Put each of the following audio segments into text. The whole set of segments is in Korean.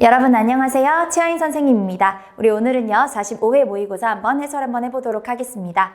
여러분 안녕하세요. 최하인 선생님입니다. 우리 오늘은요 45회 모의고사 한번 해설 한번 해보도록 하겠습니다.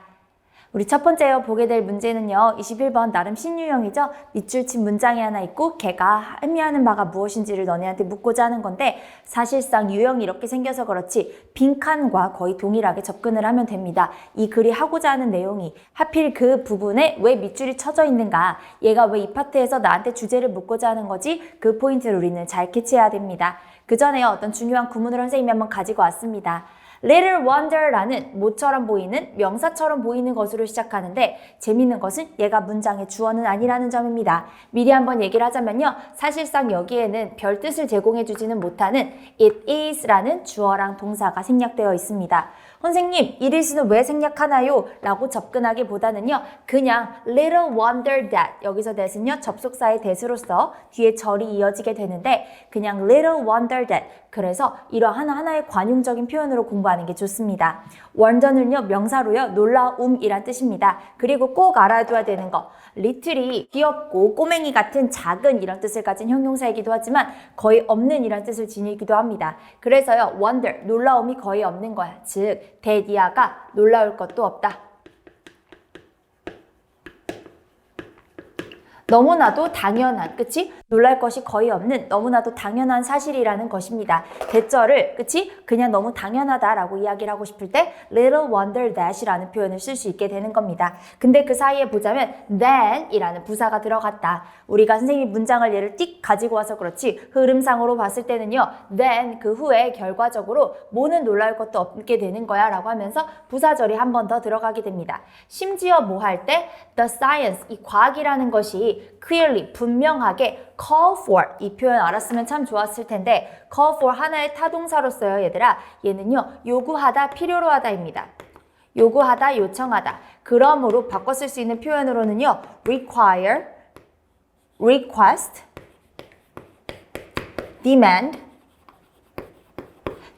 우리 첫 번째요 보게 될 문제는요 21번 나름 신유형이죠. 밑줄 친 문장이 하나 있고 걔가 의미하는 바가 무엇인지를 너네한테 묻고자 하는 건데 사실상 유형이 이렇게 생겨서 그렇지 빈칸과 거의 동일하게 접근을 하면 됩니다. 이 글이 하고자 하는 내용이 하필 그 부분에 왜 밑줄이 쳐져 있는가, 얘가 왜 이 파트에서 나한테 주제를 묻고자 하는 거지, 그 포인트를 우리는 잘 캐치해야 됩니다. 그 전에 어떤 중요한 구문을 선생님이 한번 가지고 왔습니다. Little wonder라는 모처럼 보이는 명사처럼 보이는 것으로 시작하는데 재밌는 것은 얘가 문장의 주어는 아니라는 점입니다. 미리 한번 얘기를 하자면요. 사실상 여기에는 별 뜻을 제공해 주지는 못하는 it is라는 주어랑 동사가 생략되어 있습니다. 선생님, it is는 왜 생략하나요? 라고 접근하기보다는요. 그냥 little wonder that, 여기서 that은요. 접속사의 that으로서 뒤에 절이 이어지게 되는데 그냥 little wonder that, 그래서 이러 하나하나의 관용적인 표현으로 공부하는 게 좋습니다. wonder는요. 명사로요. 놀라움이란 뜻입니다. 그리고 꼭 알아둬야 되는 거, little이 귀엽고 꼬맹이 같은 작은 이런 뜻을 가진 형용사이기도 하지만 거의 없는 이란 뜻을 지니기도 합니다. 그래서요. wonder, 놀라움이 거의 없는 거야. 즉 대디아가 놀라울 것도 없다. 너무나도 당연한, 그치? 놀랄 것이 거의 없는 너무나도 당연한 사실이라는 것입니다. 대절을, 그치? 그냥 너무 당연하다라고 이야기를 하고 싶을 때 little wonder that이라는 표현을 쓸 수 있게 되는 겁니다. 근데 그 사이에 보자면 than이라는 부사가 들어갔다. 우리가 선생님이 문장을 얘를 띡 가지고 와서 그렇지 흐름상으로 봤을 때는요. then 그 후에 결과적으로 뭐는 놀랄 것도 없게 되는 거야 라고 하면서 부사절이 한 번 더 들어가게 됩니다. 심지어 뭐 할 때 the science, 이 과학이라는 것이 clearly, 분명하게 call for, 이 표현 알았으면 참 좋았을 텐데 call for 하나의 타동사로서요 얘들아, 얘는요 요구하다, 필요로 하다입니다. 요구하다, 요청하다. 그러므로 바꿔 쓸 수 있는 표현으로는요 require, request, demand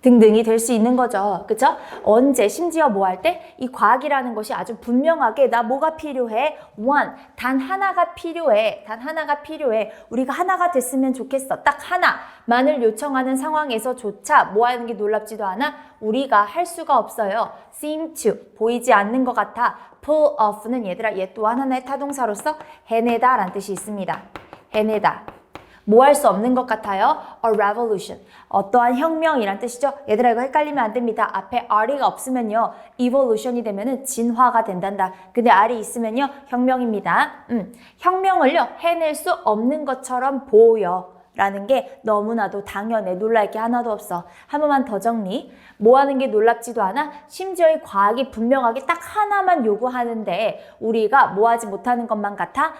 등등이 될 수 있는 거죠. 그쵸? 언제, 심지어 뭐 할 때? 이 과학이라는 것이 아주 분명하게 나 뭐가 필요해? one, 단 하나가 필요해. 단 하나가 필요해. 우리가 하나가 됐으면 좋겠어. 딱 하나만을 요청하는 상황에서조차 뭐 하는 게 놀랍지도 않아? 우리가 할 수가 없어요. seem to, 보이지 않는 것 같아. pull off는 얘들아, 얘 또한 하나의 타동사로서 해내다 라는 뜻이 있습니다. 해내다. 뭐 할 수 없는 것 같아요? A revolution. 어떠한 혁명이란 뜻이죠? 얘들아 이거 헷갈리면 안 됩니다. 앞에 R이가 없으면요. evolution이 되면은 진화가 된단다. 근데 R이 있으면요. 혁명입니다. 혁명을요. 해낼 수 없는 것처럼 보여. 라는 게 너무나도 당연해. 놀랄 게 하나도 없어. 한 번만 더 정리. 뭐 하는 게 놀랍지도 않아? 심지어 이 과학이 분명하게 딱 하나만 요구하는데 우리가 뭐 하지 못하는 것만 같아?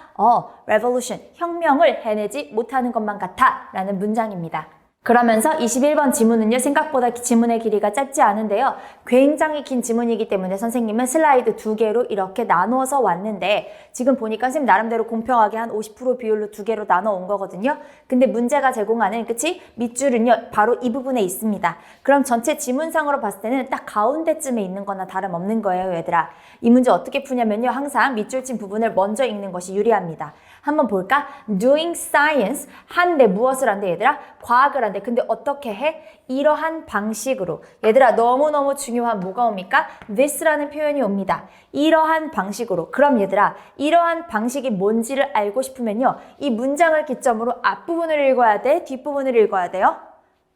revolution, 혁명을 해내지 못하는 것만 같아. 라는 문장입니다. 그러면서 21번 지문은요. 생각보다 지문의 길이가 짧지 않은데요. 굉장히 긴 지문이기 때문에 선생님은 슬라이드 2개로 이렇게 나누어서 왔는데 지금 보니까 선생님 나름대로 공평하게 한 50% 비율로 2개로 나눠 온 거거든요. 근데 문제가 제공하는, 그치? 밑줄은요. 바로 이 부분에 있습니다. 그럼 전체 지문상으로 봤을 때는 딱 가운데쯤에 있는 거나 다름없는 거예요, 얘들아. 이 문제 어떻게 푸냐면요. 항상 밑줄 친 부분을 먼저 읽는 것이 유리합니다. 한번 볼까? Doing science, 한데 무엇을 한대 얘들아? 과학을 한대. 근데 어떻게 해? 이러한 방식으로. 얘들아 너무너무 중요한 뭐가 옵니까? this라는 표현이 옵니다. 이러한 방식으로. 그럼 얘들아 이러한 방식이 뭔지를 알고 싶으면요. 이 문장을 기점으로 앞부분을 읽어야 돼? 뒷부분을 읽어야 돼요?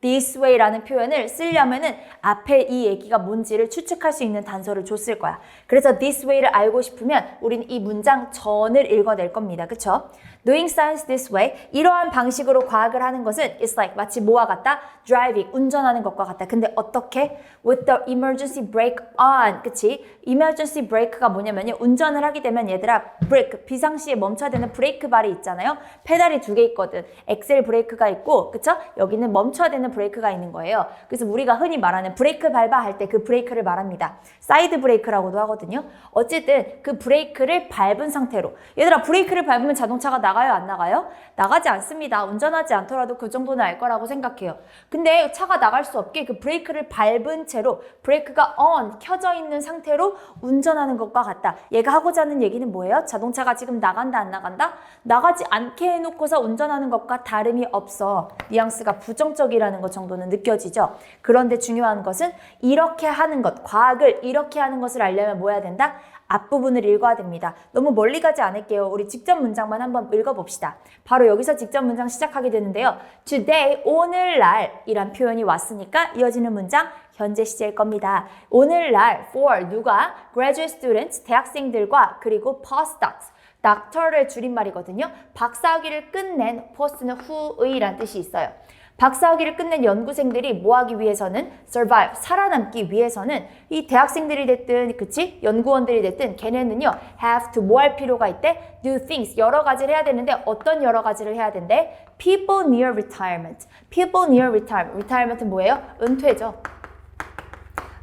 this way라는 표현을 쓰려면은 앞에 이 얘기가 뭔지를 추측할 수 있는 단서를 줬을 거야. 그래서 this way를 알고 싶으면 우리는 이 문장 전을 읽어낼 겁니다. 그쵸? Doing science this way, 이러한 방식으로 과학을 하는 것은 it's like, 마치 뭐와 같다? driving, 운전하는 것과 같다. 근데 어떻게? With the emergency brake on, 그치? emergency brake가 뭐냐면요. 운전을 하게 되면 얘들아 brake, 비상시에 멈춰야 되는 브레이크 발이 있잖아요. 페달이 2개 있거든. 엑셀 브레이크가 있고, 그쵸? 여기는 멈춰야 되는 브레이크가 있는 거예요. 그래서 우리가 흔히 말하는 브레이크 밟아 할 때 그 브레이크를 말합니다. 사이드 브레이크라고도 하거든요. 어쨌든 그 브레이크를 밟은 상태로, 얘들아 브레이크를 밟으면 자동차가 나가요, 안 나가요? 나가지 않습니다. 운전하지 않더라도 그 정도는 알 거라고 생각해요. 근데 차가 나갈 수 없게 그 브레이크를 밟은 채로 브레이크가 on, 켜져 있는 상태로 운전하는 것과 같다. 얘가 하고자 하는 얘기는 뭐예요? 자동차가 지금 나간다, 안 나간다? 나가지 않게 해놓고서 운전하는 것과 다름이 없어. 뉘앙스가 부정적이라는 것 정도는 느껴지죠? 그런데 중요한 것은 이렇게 하는 것, 과학을 이렇게 하는 것을 알려면 뭐 해야 된다? 앞부분을 읽어야 됩니다. 너무 멀리 가지 않을게요. 우리 직접 문장만 한번 읽어봅시다. 바로 여기서 직접 문장 시작하게 되는데요. Today, 오늘날 이란 표현이 왔으니까 이어지는 문장 현재 시제일 겁니다. 오늘날 for 누가? Graduate students, 대학생들과 그리고 postdocs, doctor를 줄임말이거든요. 박사학위를 끝낸 post는 후의란 뜻이 있어요. 박사학위를 끝낸 연구생들이 뭐 하기 위해서는 survive, 살아남기 위해서는 이 대학생들이 됐든 그치? 연구원들이 됐든 걔네는요 have to 뭐 할 필요가 있대? do things, 여러 가지를 해야 되는데 어떤 여러 가지를 해야 된대? people near retirement. people near retirement. retirement은 뭐예요? 은퇴죠.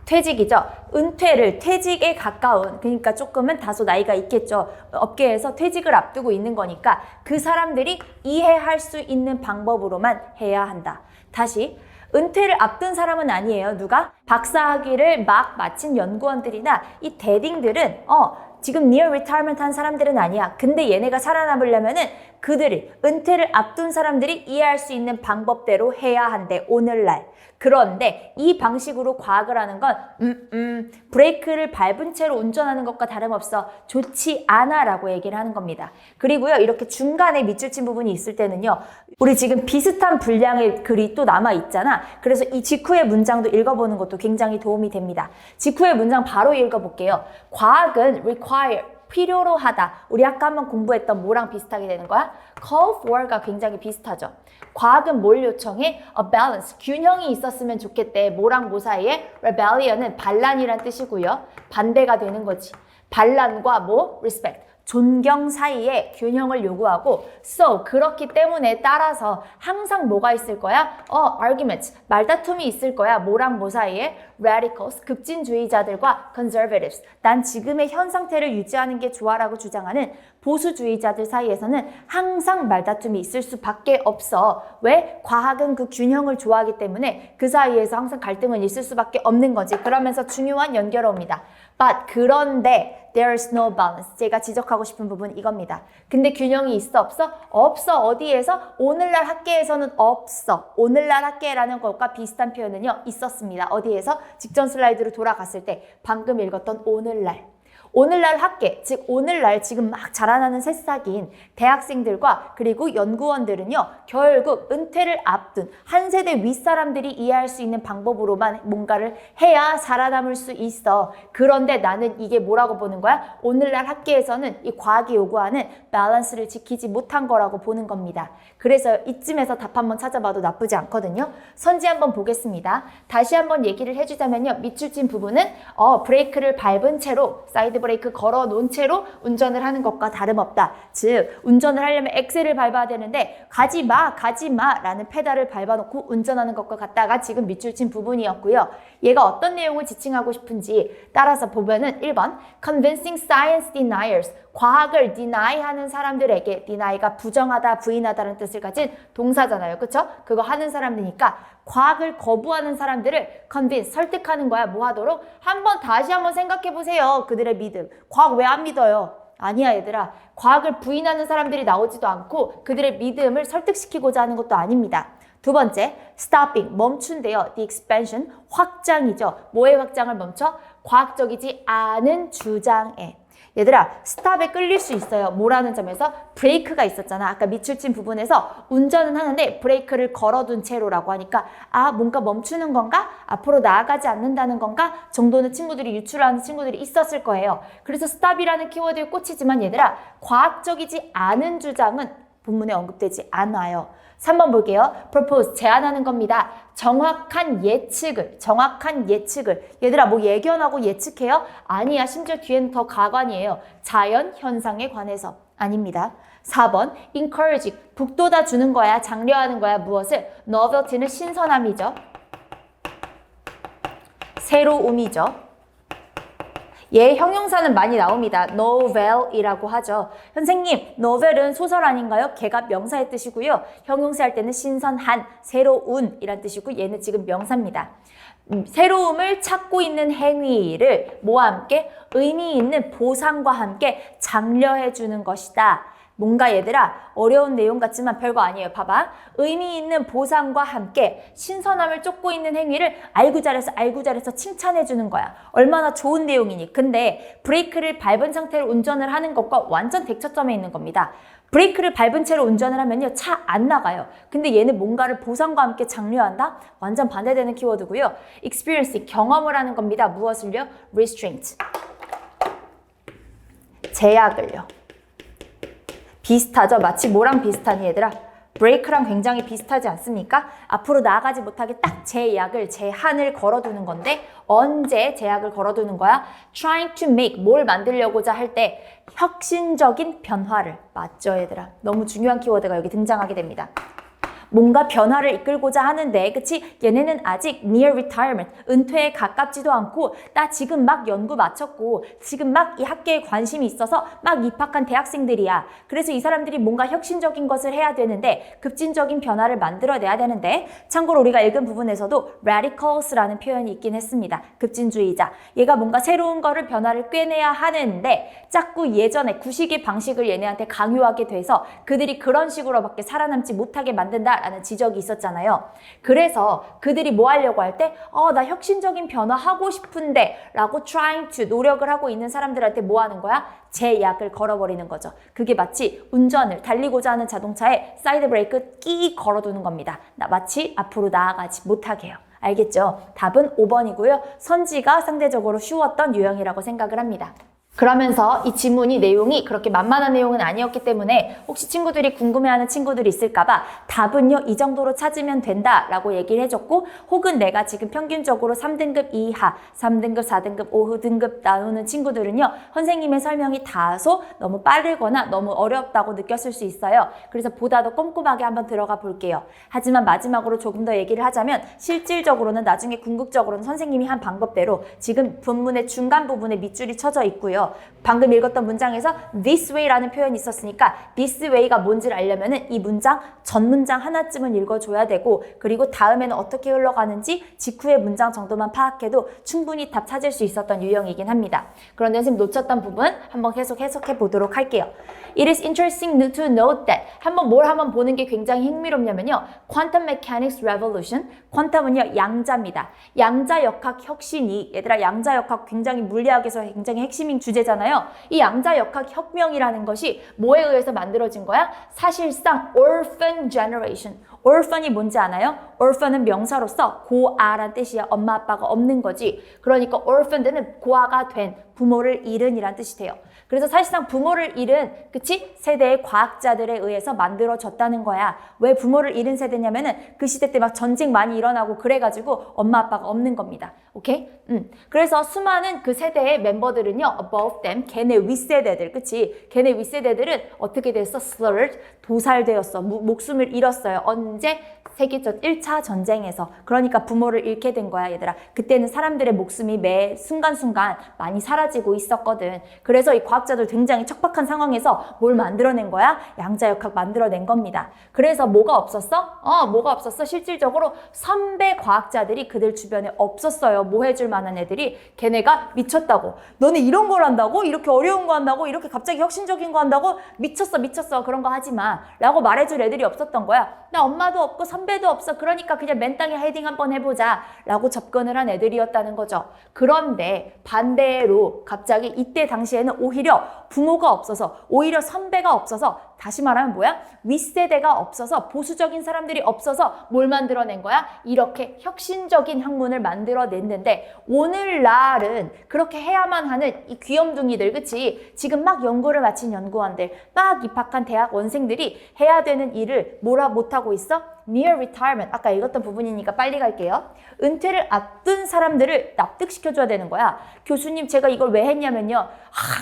퇴직이죠. 은퇴를 퇴직에 가까운, 그러니까 조금은 다소 나이가 있겠죠. 업계에서 퇴직을 앞두고 있는 거니까 그 사람들이 이해할 수 있는 방법으로만 해야 한다. 다시 은퇴를 앞둔 사람은 아니에요. 누가? 박사학위를 막 마친 연구원들이나 이 대딩들은 지금 near retirement 한 사람들은 아니야. 근데 얘네가 살아남으려면은 그들이 은퇴를 앞둔 사람들이 이해할 수 있는 방법대로 해야 한대. 오늘날. 그런데 이 방식으로 과학을 하는 건 브레이크를 밟은 채로 운전하는 것과 다름없어 좋지 않아 라고 얘기를 하는 겁니다. 그리고요 이렇게 중간에 밑줄 친 부분이 있을 때는요 우리 지금 비슷한 분량의 글이 또 남아 있잖아. 그래서 이 직후의 문장도 읽어보는 것도 굉장히 도움이 됩니다. 직후의 문장 바로 읽어볼게요. 과학은 require, 필요로 하다. 우리 아까 한번 공부했던 뭐랑 비슷하게 되는 거야? call for가 굉장히 비슷하죠. 과학은 뭘 요청해? a balance, 균형이 있었으면 좋겠대. 뭐랑 뭐 사이에? rebellion은 반란이란 뜻이고요. 반대가 되는 거지. 반란과 뭐? respect. 존경 사이에 균형을 요구하고 so 그렇기 때문에 따라서 항상 뭐가 있을 거야? arguments 말다툼이 있을 거야. 뭐랑 뭐 사이에? radicals 급진주의자들과 conservatives 난 지금의 현 상태를 유지하는 게 좋아라고 주장하는 보수주의자들 사이에서는 항상 말다툼이 있을 수밖에 없어. 왜? 과학은 그 균형을 좋아하기 때문에 그 사이에서 항상 갈등은 있을 수밖에 없는 거지. 그러면서 중요한 연결어입니다. But 그런데 there is no balance. 제가 지적하고 싶은 부분 이겁니다. 근데 균형이 있어 없어? 없어. 어디에서? 오늘날 학계에서는 없어. 오늘날 학계라는 것과 비슷한 표현은요 있었습니다. 어디에서? 직전 슬라이드로 돌아갔을 때 방금 읽었던 오늘날. 오늘날 학계, 즉 오늘날 지금 막 자라나는 새싹인 대학생들과 그리고 연구원들은요 결국 은퇴를 앞둔 한 세대 윗사람들이 이해할 수 있는 방법으로만 뭔가를 해야 살아남을 수 있어. 그런데 나는 이게 뭐라고 보는 거야? 오늘날 학계에서는 이 과학이 요구하는 밸런스를 지키지 못한 거라고 보는 겁니다. 그래서 이쯤에서 답 한번 찾아봐도 나쁘지 않거든요. 선지 한번 보겠습니다. 다시 한번 얘기를 해주자면요. 밑줄 친 부분은 브레이크를 밟은 채로 사이드 브레이크 걸어 놓은 채로 운전을 하는 것과 다름없다. 즉 운전을 하려면 엑셀을 밟아야 되는데 가지마 라는 페달을 밟아놓고 운전하는 것과 같다가 지금 밑줄 친 부분이었고요. 얘가 어떤 내용을 지칭하고 싶은지 따라서 보면은 1번 convincing science deniers 과학을 deny하는 사람들에게 deny가 부정하다, 부인하다는 뜻을 가진 동사잖아요. 그쵸? 그거 하는 사람들이니까 과학을 거부하는 사람들을 convince, 설득하는 거야. 뭐 하도록? 다시 한번 생각해 보세요. 그들의 믿음. 과학 왜 안 믿어요? 아니야 얘들아. 과학을 부인하는 사람들이 나오지도 않고 그들의 믿음을 설득시키고자 하는 것도 아닙니다. 두 번째, stopping, 멈춘대요. the expansion, 확장이죠. 뭐의 확장을 멈춰? 과학적이지 않은 주장에. 얘들아, 스탑에 끌릴 수 있어요. 뭐라는 점에서? 브레이크가 있었잖아. 아까 밑줄 친 부분에서 운전은 하는데 브레이크를 걸어둔 채로라고 하니까 뭔가 멈추는 건가? 앞으로 나아가지 않는다는 건가? 정도는 친구들이 유출하는 친구들이 있었을 거예요. 그래서 스탑이라는 키워드에 꽂히지만 얘들아, 과학적이지 않은 주장은 본문에 언급되지 않아요. 3번 볼게요. propose, 제안하는 겁니다. 정확한 예측을. 얘들아 뭐 예견하고 예측해요? 아니야. 심지어 뒤에는 더 가관이에요. 자연 현상에 관해서. 아닙니다. 4번 encouraging, 북돋아 주는 거야. 장려하는 거야. 무엇을? novelty는 신선함이죠. 새로움이죠. 얘 형용사는 많이 나옵니다. novel이라고 하죠. 선생님, novel은 소설 아닌가요? 걔가 명사의 뜻이고요. 형용사 할 때는 신선한, 새로운 이란 뜻이고 얘는 지금 명사입니다. 새로움을 찾고 있는 행위를 뭐와 함께? 의미 있는 보상과 함께 장려해 주는 것이다. 뭔가 얘들아 어려운 내용 같지만 별거 아니에요. 봐봐. 의미 있는 보상과 함께 신선함을 쫓고 있는 행위를 알고 잘했어 칭찬해 주는 거야. 얼마나 좋은 내용이니. 근데 브레이크를 밟은 상태로 운전을 하는 것과 완전 대처점에 있는 겁니다. 브레이크를 밟은 채로 운전을 하면요 차 안 나가요. 근데 얘는 뭔가를 보상과 함께 장려한다? 완전 반대되는 키워드고요. experience, 경험을 하는 겁니다. 무엇을요? restraint, 제약을요. 비슷하죠? 마치 뭐랑 비슷하니 얘들아? 브레이크랑 굉장히 비슷하지 않습니까? 앞으로 나아가지 못하게 딱 제약을, 제한을 걸어두는 건데 언제 제약을 걸어두는 거야? trying to make, 뭘 만들려고자 할 때 혁신적인 변화를. 맞죠 얘들아? 너무 중요한 키워드가 여기 등장하게 됩니다. 뭔가 변화를 이끌고자 하는데 그치? 얘네는 아직 near retirement, 은퇴에 가깝지도 않고 나 지금 막 연구 마쳤고 지금 막 이 학계에 관심이 있어서 막 입학한 대학생들이야. 그래서 이 사람들이 뭔가 혁신적인 것을 해야 되는데 급진적인 변화를 만들어내야 되는데 참고로 우리가 읽은 부분에서도 radicals라는 표현이 있긴 했습니다. 급진주의자. 얘가 뭔가 새로운 거를 변화를 꾀내야 하는데 자꾸 예전에 구식의 방식을 얘네한테 강요하게 돼서 그들이 그런 식으로밖에 살아남지 못하게 만든다 라는 지적이 있었잖아요. 그래서 그들이 뭐 하려고 할 때 나 혁신적인 변화 하고 싶은데 라고 trying to 노력을 하고 있는 사람들한테 뭐 하는 거야? 제약을 걸어버리는 거죠. 그게 마치 운전을 달리고자 하는 자동차에 사이드 브레이크 끼 걸어두는 겁니다. 마치 앞으로 나아가지 못하게요. 알겠죠? 답은 5번이고요. 선지가 상대적으로 쉬웠던 유형이라고 생각을 합니다. 그러면서 이 지문이 내용이 그렇게 만만한 내용은 아니었기 때문에 혹시 친구들이 궁금해하는 친구들이 있을까봐 답은요 이 정도로 찾으면 된다라고 얘기를 해줬고 혹은 내가 지금 평균적으로 3등급 이하, 3등급, 4등급, 5등급 나누는 친구들은요 선생님의 설명이 다소 너무 빠르거나 너무 어렵다고 느꼈을 수 있어요. 그래서 보다 더 꼼꼼하게 한번 들어가 볼게요. 하지만 마지막으로 조금 더 얘기를 하자면 실질적으로는 나중에 궁극적으로는 선생님이 한 방법대로 지금 본문의 중간 부분에 밑줄이 쳐져 있고요. 방금 읽었던 문장에서 this way라는 표현이 있었으니까 this way가 뭔지를 알려면은 이 문장 전 문장 하나쯤은 읽어줘야 되고 그리고 다음에는 어떻게 흘러가는지 직후의 문장 정도만 파악해도 충분히 답 찾을 수 있었던 유형이긴 합니다. 그런데 선생님 놓쳤던 부분 한번 계속 해석해 보도록 할게요. It is interesting to note that 한번 보는 게 굉장히 흥미롭냐면요. Quantum Mechanics Revolution, 퀀텀은요 양자입니다. 양자역학 혁신이 얘들아 양자역학 굉장히 물리학에서 굉장히 핵심인 주제잖아요. 이 양자역학 혁명이라는 것이 뭐에 의해서 만들어진 거야? 사실상 orphan generation. orphan이 뭔지 아나요? orphan은 명사로서 고아란 뜻이야. 엄마 아빠가 없는 거지. 그러니까 orphaned는 고아가 된 부모를 잃은 이란 뜻이 돼요. 그래서 사실상 부모를 잃은 그치? 세대의 과학자들에 의해서 만들어졌다는 거야. 왜 부모를 잃은 세대냐면은 그 시대 때 막 전쟁 많이 일어나고 그래가지고 엄마 아빠가 없는 겁니다. 오케이? 그래서 수많은 그 세대의 멤버들은요 above them, 걔네 윗세대들 그치? 걔네 윗세대들은 어떻게 됐어? slurred, 도살되었어. 목숨을 잃었어요. 언제? 세계적 1차 전쟁에서. 그러니까 부모를 잃게 된 거야 얘들아. 그때는 사람들의 목숨이 매 순간순간 많이 사라지고 있었거든. 그래서 이 과학자들 굉장히 척박한 상황에서 뭘 만들어낸 거야? 양자역학 만들어낸 겁니다. 그래서 뭐가 없었어? 뭐가 없었어? 실질적으로 선배 과학자들이 그들 주변에 없었어요. 뭐 해줄 만한 애들이. 걔네가 미쳤다고. 너네 이런 걸 한다고? 이렇게 어려운 거 한다고? 이렇게 갑자기 혁신적인 거 한다고? 미쳤어. 그런 거 하지 마. 라고 말해줄 애들이 없었던 거야. 나 엄마도 없고 선배도 없어. 그러니까 그냥 맨땅에 헤딩 한번 해보자. 라고 접근을 한 애들이었다는 거죠. 그런데 반대로 갑자기 이때 당시에는 오히려 부모가 없어서 오히려 선배가 없어서 다시 말하면 뭐야? 윗세대가 없어서 보수적인 사람들이 없어서 뭘 만들어낸 거야? 이렇게 혁신적인 학문을 만들어냈는데 오늘날은 그렇게 해야만 하는 이 귀염둥이들 그치? 지금 막 연구를 마친 연구원들 막 입학한 대학 원생들이 해야 되는 일을 뭐라 못하고 있어? near retirement. 아까 읽었던 부분이니까 빨리 갈게요. 은퇴를 앞둔 사람들을 납득시켜줘야 되는 거야. 교수님 제가 이걸 왜 했냐면요.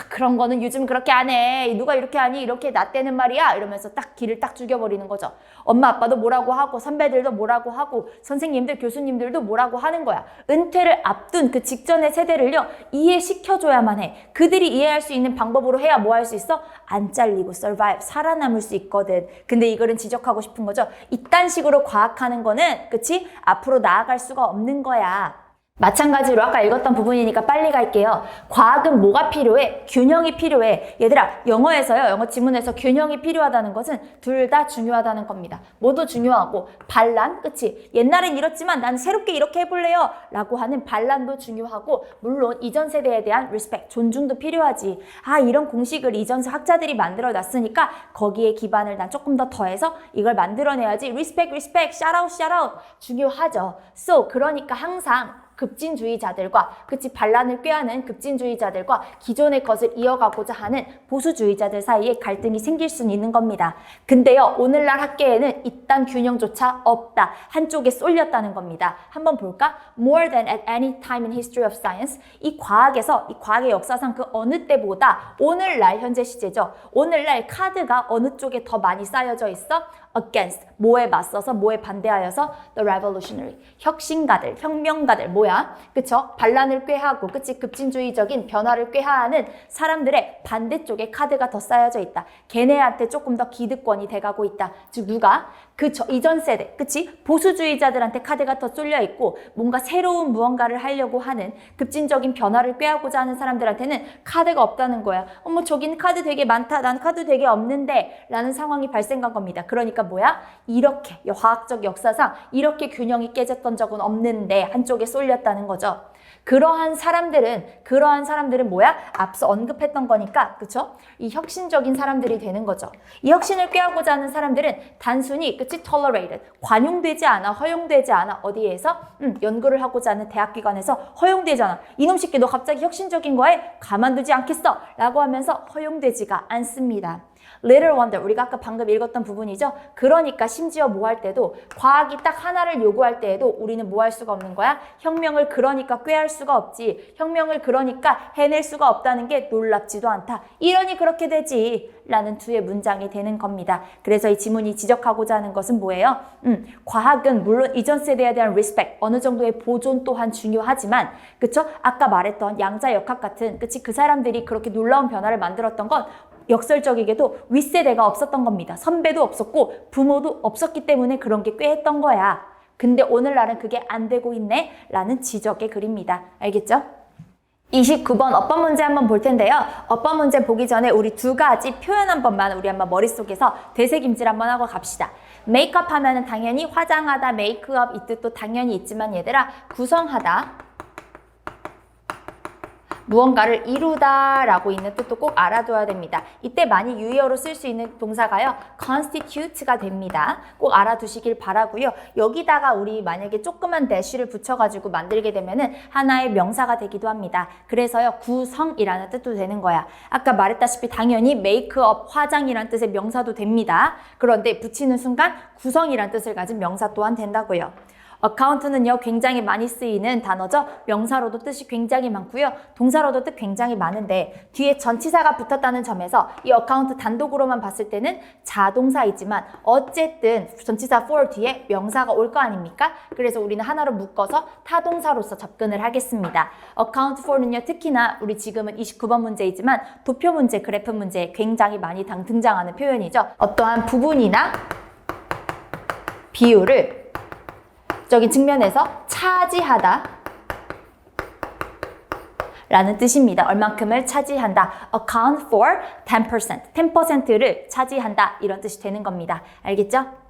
그런 거는 요즘 그렇게 안 해. 누가 이렇게 하니? 이렇게 나 때는 말이야. 이러면서 딱 길을 딱 죽여버리는 거죠. 엄마 아빠도 뭐라고 하고 선배들도 뭐라고 하고 선생님들 교수님들도 뭐라고 하는 거야. 은퇴를 앞둔 그 직전의 세대를요. 이해시켜줘야만 해. 그들이 이해할 수 있는 방법으로 해야 뭐 할 수 있어? 안 잘리고 survive, 살아남을 수 있거든. 근데 이거는 지적하고 싶은 거죠. 이딴 식으로 과학하는 거는 그치? 앞으로 나아갈 수가 없는 거야. 마찬가지로 아까 읽었던 부분이니까 빨리 갈게요. 과학은 뭐가 필요해? 균형이 필요해. 얘들아, 영어에서요. 영어 지문에서 균형이 필요하다는 것은 둘 다 중요하다는 겁니다. 모두 중요하고 반란, 그치? 옛날엔 이렇지만 난 새롭게 이렇게 해볼래요. 라고 하는 반란도 중요하고 물론 이전 세대에 대한 리스펙, 존중도 필요하지. 이런 공식을 이전 학자들이 만들어 놨으니까 거기에 기반을 난 조금 더 더해서 이걸 만들어내야지. 리스펙, 샤라웃, 중요하죠. 그러니까 항상 급진주의자들과 그치 반란을 꾀하는 급진주의자들과 기존의 것을 이어가고자 하는 보수주의자들 사이에 갈등이 생길 수는 있는 겁니다. 근데요 오늘날 학계에는 이딴 균형조차 없다. 한쪽에 쏠렸다는 겁니다. 한번 볼까? More than at any time in history of science. 이 과학에서 이 과학의 역사상 그 어느 때보다 오늘날 현재 시제죠. 오늘날 카드가 어느 쪽에 더 많이 쌓여져 있어? Against, 뭐에 맞서서, 뭐에 반대하여서 the revolutionary, 혁신가들, 혁명가들, 뭐야? 그쵸? 반란을 꾀하고, 그치? 급진주의적인 변화를 꾀하는 사람들의 반대쪽에 카드가 더 쌓여져 있다. 걔네한테 조금 더 기득권이 돼가고 있다. 즉 누가? 이전 세대, 그치? 보수주의자들한테 카드가 더 쏠려 있고 뭔가 새로운 무언가를 하려고 하는 급진적인 변화를 꾀하고자 하는 사람들한테는 카드가 없다는 거야. 어머 저기는 카드 되게 많다. 난 카드 되게 없는데 라는 상황이 발생한 겁니다. 그러니까 뭐야? 이렇게 화학적 역사상 이렇게 균형이 깨졌던 적은 없는데 한쪽에 쏠렸다는 거죠. 그러한 사람들은 뭐야? 앞서 언급했던 거니까, 그쵸? 이 혁신적인 사람들이 되는 거죠. 이 혁신을 꾀하고자 하는 사람들은 단순히, 그치? tolerated, 관용되지 않아, 허용되지 않아. 어디에서? 연구를 하고자 하는 대학기관에서 허용되지 않아. 이놈 새끼 너 갑자기 혁신적인 거에 가만두지 않겠어. 라고 하면서 허용되지가 않습니다. Little wonder, 우리가 아까 방금 읽었던 부분이죠. 그러니까 심지어 뭐 할 때도 과학이 딱 하나를 요구할 때에도 우리는 뭐 할 수가 없는 거야? 혁명을 그러니까 꾀할 수가 없지. 혁명을 그러니까 해낼 수가 없다는 게 놀랍지도 않다. 이러니 그렇게 되지. 라는 두의 문장이 되는 겁니다. 그래서 이 지문이 지적하고자 하는 것은 뭐예요? 과학은 물론 이전 세대에 대한 리스펙, 어느 정도의 보존 또한 중요하지만, 그쵸? 아까 말했던 양자역학 같은, 그치? 그 사람들이 그렇게 놀라운 변화를 만들었던 건 역설적이게도 윗세대가 없었던 겁니다. 선배도 없었고 부모도 없었기 때문에 그런 게 꾀했던 거야. 근데 오늘날은 그게 안 되고 있네 라는 지적의 글입니다. 알겠죠? 29번 어법 문제 한번 볼 텐데요. 어법 문제 보기 전에 우리 두 가지 표현 한 번만 우리 한번 머릿속에서 되새김질 한번 하고 갑시다. 메이크업 하면은 당연히 화장하다, 메이크업 이 뜻도 당연히 있지만 얘들아 구성하다, 무언가를 이루다 라고 있는 뜻도 꼭 알아둬야 됩니다. 이때 많이 유의어로 쓸 수 있는 동사가요. constitute가 됩니다. 꼭 알아두시길 바라고요. 여기다가 우리 만약에 조그만 dash를 붙여가지고 만들게 되면은 하나의 명사가 되기도 합니다. 그래서요. 구성이라는 뜻도 되는 거야. 아까 말했다시피 당연히 메이크업, 화장이라는 뜻의 명사도 됩니다. 그런데 붙이는 순간 구성이라는 뜻을 가진 명사 또한 된다고요. 어카운트는요 굉장히 많이 쓰이는 단어죠. 명사로도 뜻이 굉장히 많고요. 동사로도 뜻 굉장히 많은데 뒤에 전치사가 붙었다는 점에서 이 어카운트 단독으로만 봤을 때는 자동사이지만 어쨌든 전치사 for 뒤에 명사가 올 거 아닙니까? 그래서 우리는 하나로 묶어서 타동사로서 접근을 하겠습니다. account for는요 특히나 우리 지금은 29번 문제이지만 도표 문제, 그래프 문제에 굉장히 많이 등장하는 표현이죠. 어떠한 부분이나 비율을 적인 측면에서 차지하다 라는 뜻입니다. 얼만큼을 차지한다. account for 10%, 10%를 차지한다 이런 뜻이 되는 겁니다. 알겠죠?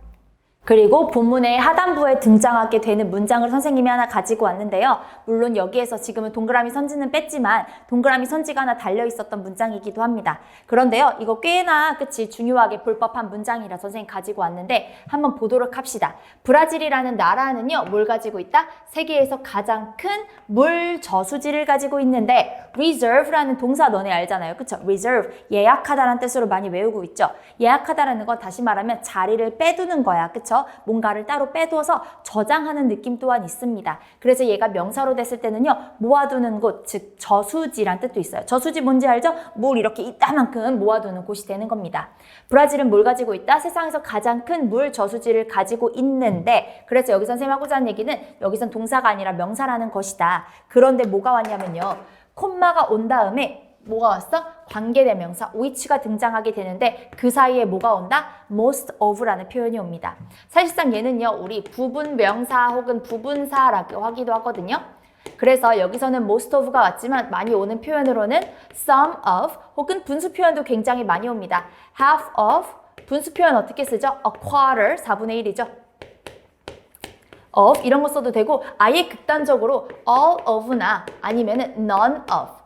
그리고 본문의 하단부에 등장하게 되는 문장을 선생님이 하나 가지고 왔는데요. 물론 여기에서 지금은 동그라미 선지는 뺐지만 동그라미 선지가 하나 달려 있었던 문장이기도 합니다. 그런데요. 이거 꽤나 그치 중요하게 볼 법한 문장이라 선생님 가지고 왔는데 한번 보도록 합시다. 브라질이라는 나라는요. 뭘 가지고 있다? 세계에서 가장 큰 물 저수지를 가지고 있는데 reserve라는 동사 너네 알잖아요. 그쵸? reserve, 예약하다라는 뜻으로 많이 외우고 있죠. 예약하다라는 건 다시 말하면 자리를 빼두는 거야. 그쵸? 그쵸? 뭔가를 따로 빼둬서 저장하는 느낌 또한 있습니다. 그래서 얘가 명사로 됐을 때는요, 모아두는 곳, 즉 저수지란 뜻도 있어요. 저수지 뭔지 알죠? 물 이렇게 이따만큼 모아두는 곳이 되는 겁니다. 브라질은 뭘 가지고 있다? 세상에서 가장 큰 물 저수지를 가지고 있는데, 그래서 여기서 선생님 하고자 하는 얘기는 여기선 동사가 아니라 명사라는 것이다. 그런데 뭐가 왔냐면요, 콤마가 온 다음에 뭐가 왔어? 관계대명사 which가 등장하게 되는데 그 사이에 뭐가 온다? most of라는 표현이 옵니다. 사실상 얘는요, 우리 부분명사 혹은 부분사라고 하기도 하거든요. 그래서 여기서는 most of가 왔지만 많이 오는 표현으로는 some of 혹은 분수 표현도 굉장히 많이 옵니다. half of, 분수 표현 어떻게 쓰죠? a quarter, 4분의 1이죠. of 이런 거 써도 되고 아예 극단적으로 all of나 아니면은 none of,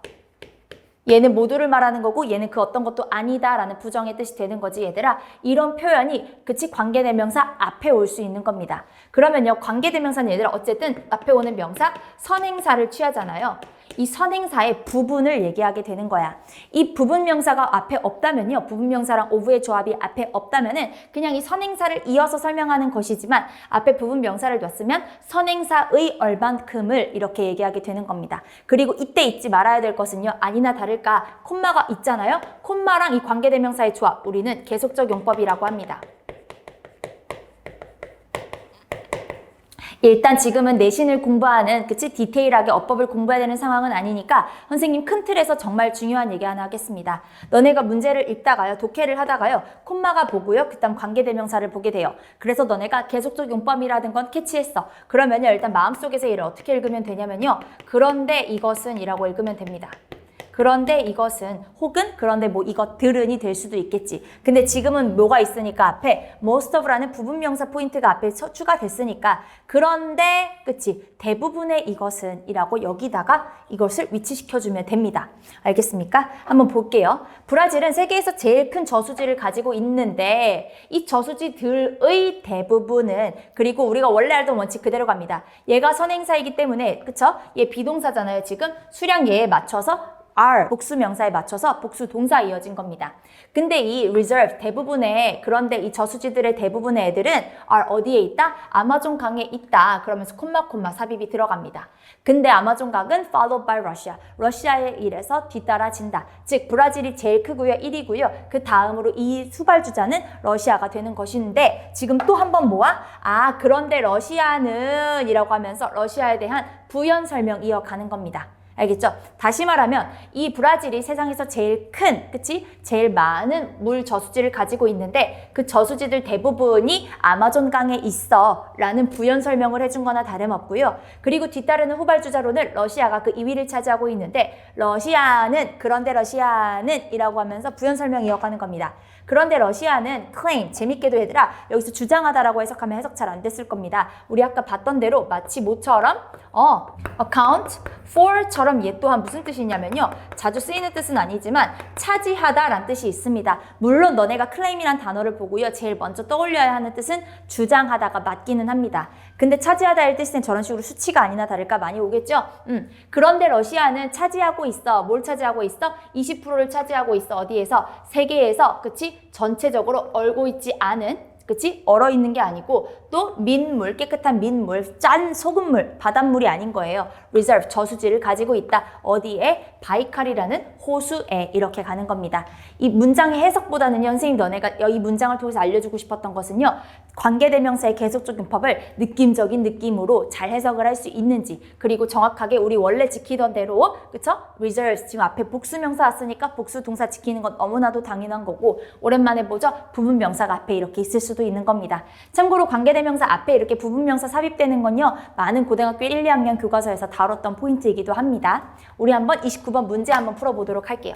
얘는 모두를 말하는 거고 얘는 그 어떤 것도 아니다 라는 부정의 뜻이 되는 거지 얘들아. 이런 표현이 그치 관계대명사 앞에 올 수 있는 겁니다. 그러면요, 관계대명사는 얘들아 어쨌든 앞에 오는 명사 선행사를 취하잖아요. 이 선행사의 부분을 얘기하게 되는 거야. 이 부분명사가 앞에 없다면요, 부분명사랑 of의 조합이 앞에 없다면은 그냥 이 선행사를 이어서 설명하는 것이지만 앞에 부분명사를 뒀으면 선행사의 얼만큼을 이렇게 얘기하게 되는 겁니다. 그리고 이때 잊지 말아야 될 것은요, 아니나 다를까 콤마가 있잖아요. 콤마랑 이 관계대명사의 조합, 우리는 계속적 용법이라고 합니다. 일단 지금은 내신을 공부하는 그치 디테일하게 어법을 공부해야 되는 상황은 아니니까 선생님 큰 틀에서 정말 중요한 얘기 하나 하겠습니다. 너네가 문제를 읽다가요, 독해를 하다가요, 콤마가 보고요, 그 다음 관계대명사를 보게 돼요. 그래서 너네가 계속적 용법이라든 건 캐치했어. 그러면요, 일단 마음속에서 얘를 어떻게 읽으면 되냐면요, 그런데 이것은 이라고 읽으면 됩니다. 그런데 이것은 혹은 그런데 뭐 이것들은이 될 수도 있겠지. 근데 지금은 뭐가 있으니까 앞에 most of라는 부분명사 포인트가 앞에 추가됐으니까 그런데 그치 대부분의 이것은 이라고 여기다가 이것을 위치시켜주면 됩니다. 알겠습니까? 한번 볼게요. 브라질은 세계에서 제일 큰 저수지를 가지고 있는데 이 저수지들의 대부분은, 그리고 우리가 원래 알던 원칙 그대로 갑니다. 얘가 선행사이기 때문에 그쵸? 얘 비동사잖아요. 지금 수량 얘에 맞춰서 are 복수 명사에 맞춰서 복수 동사 이어진 겁니다. 근데 이 reserve 대부분의, 그런데 이 저수지들의 대부분의 애들은 are 어디에 있다? 아마존 강에 있다. 그러면서 콤마 삽입이 들어갑니다. 근데 아마존 강은 followed by Russia. 러시아의 일에서 뒤따라진다. 즉 브라질이 제일 크고요. 1위고요. 그 다음으로 이 수발주자는 러시아가 되는 것인데 지금 또 한 번 모아? 아, 그런데 러시아는 이라고 하면서 러시아에 대한 부연 설명 이어가는 겁니다. 알겠죠? 다시 말하면 이 브라질이 세상에서 제일 큰, 그치? 제일 많은 물 저수지를 가지고 있는데 그 저수지들 대부분이 아마존 강에 있어 라는 부연 설명을 해준 거나 다름없고요. 그리고 뒤따르는 후발주자로는 러시아가 그 2위를 차지하고 있는데 러시아는, 그런데 러시아는 이라고 하면서 부연 설명 이어가는 겁니다. 그런데 러시아는 claim, 재밌게도 얘들아 여기서 주장하다라고 해석하면 해석 잘 안 됐을 겁니다. 우리 아까 봤던 대로 마치 뭐처럼 account for처럼 얘 또한 무슨 뜻이냐면요, 자주 쓰이는 뜻은 아니지만 차지하다 라는 뜻이 있습니다. 물론 너네가 claim이란 단어를 보고요, 제일 먼저 떠올려야 하는 뜻은 주장하다가 맞기는 합니다. 근데 차지하다의 뜻은 저런 식으로 수치가 아니나 다를까 많이 오겠죠? 그런데 러시아는 차지하고 있어. 뭘 차지하고 있어? 20%를 차지하고 있어. 어디에서? 세계에서. 그치? 전체적으로 얼고 있지 않은, 그치? 얼어 있는 게 아니고 또 민물, 깨끗한 민물, 짠 소금물, 바닷물이 아닌 거예요. reserve, 저수지를 가지고 있다. 어디에? 바이칼이라는 호수에 이렇게 가는 겁니다. 이 문장의 해석보다는 선생님 너네가 이 문장을 통해서 알려주고 싶었던 것은요, 관계대명사의 계속적 용법을 느낌적인 느낌으로 잘 해석을 할 수 있는지, 그리고 정확하게 우리 원래 지키던 대로, 그쵸? reserve, 지금 앞에 복수명사 왔으니까 복수 동사 지키는 건 너무나도 당연한 거고, 오랜만에 보죠? 부분명사가 앞에 이렇게 있을 수도 있는 겁니다. 참고로 관계대명사 앞에 이렇게 부분명사 삽입되는 건요, 많은 고등학교 1, 2학년 교과서에서 다뤘던 포인트이기도 합니다. 우리 한번 29번 문제 한번 풀어보도록 할게요.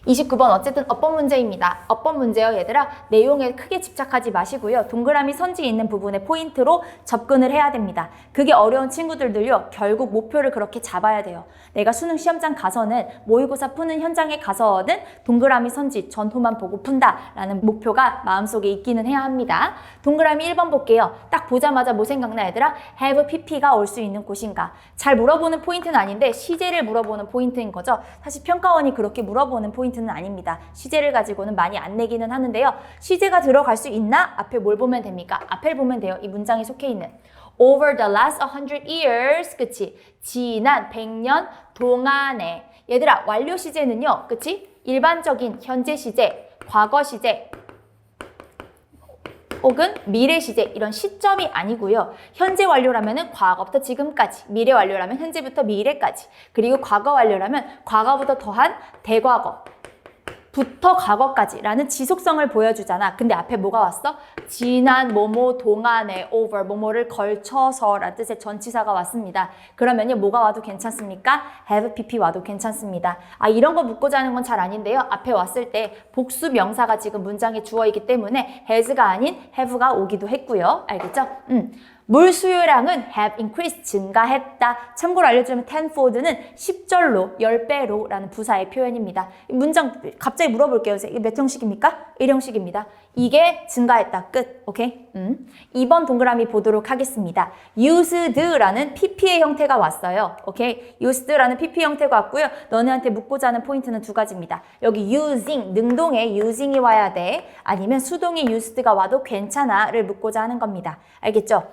29번 어쨌든 어법 문제입니다. 어법 문제요 얘들아, 내용에 크게 집착하지 마시고요, 동그라미 선지 있는 부분에 포인트로 접근을 해야 됩니다. 그게 어려운 친구들도요, 결국 목표를 그렇게 잡아야 돼요. 내가 수능 시험장 가서는, 모의고사 푸는 현장에 가서는 동그라미 선지 전후만 보고 푼다 라는 목표가 마음속에 있기는 해야 합니다. 동그라미 1번 볼게요. 딱 보자마자 뭐 생각나 얘들아? have pp가 올 수 있는 곳인가? 잘 물어보는 포인트는 아닌데 시제를 물어보는 포인트인 거죠. 사실 평가원이 그렇게 물어보는 포인트 포인트는 아닙니다. 시제를 가지고는 많이 안 내기는 하는데요. 시제가 들어갈 수 있나? 앞에 뭘 보면 됩니까? 앞을 보면 돼요. 이 문장에 속해 있는 over the last 100 years, 그치? 지난 100년 동안에. 얘들아, 완료 시제는요, 그치? 일반적인 현재 시제, 과거 시제, 혹은 미래 시제, 이런 시점이 아니고요. 현재 완료라면은 과거부터 지금까지, 미래 완료라면 현재부터 미래까지, 그리고 과거 완료라면 과거부터 더한 대과거, 부터 과거까지 라는 지속성을 보여주잖아. 근데 앞에 뭐가 왔어? 지난 뭐뭐 동안에 over 뭐뭐를 걸쳐서 라는 뜻의 전치사가 왔습니다. 그러면요 뭐가 와도 괜찮습니까? have pp 와도 괜찮습니다. 아 이런 거 묻고자 하는 건 잘 아닌데요. 앞에 왔을 때 복수 명사가 지금 문장에 주어 있기 때문에 has가 아닌 have가 오기도 했고요. 알겠죠? 물 수요량은 have increased, 증가했다. 참고로 알려주면 tenfold는 10절로, 10배로 라는 부사의 표현입니다. 이 문장 갑자기 물어볼게요. 이게 몇 형식입니까? 1형식입니다. 이게 증가했다. 끝. 오케이? 2번 동그라미 보도록 하겠습니다. used라는 pp의 형태가 왔어요. 오케이? used라는 pp 형태가 왔고요. 너네한테 묻고자 하는 포인트는 두 가지입니다. 여기 using, 능동에 using이 와야 돼. 아니면 수동의 used가 와도 괜찮아를 묻고자 하는 겁니다. 알겠죠?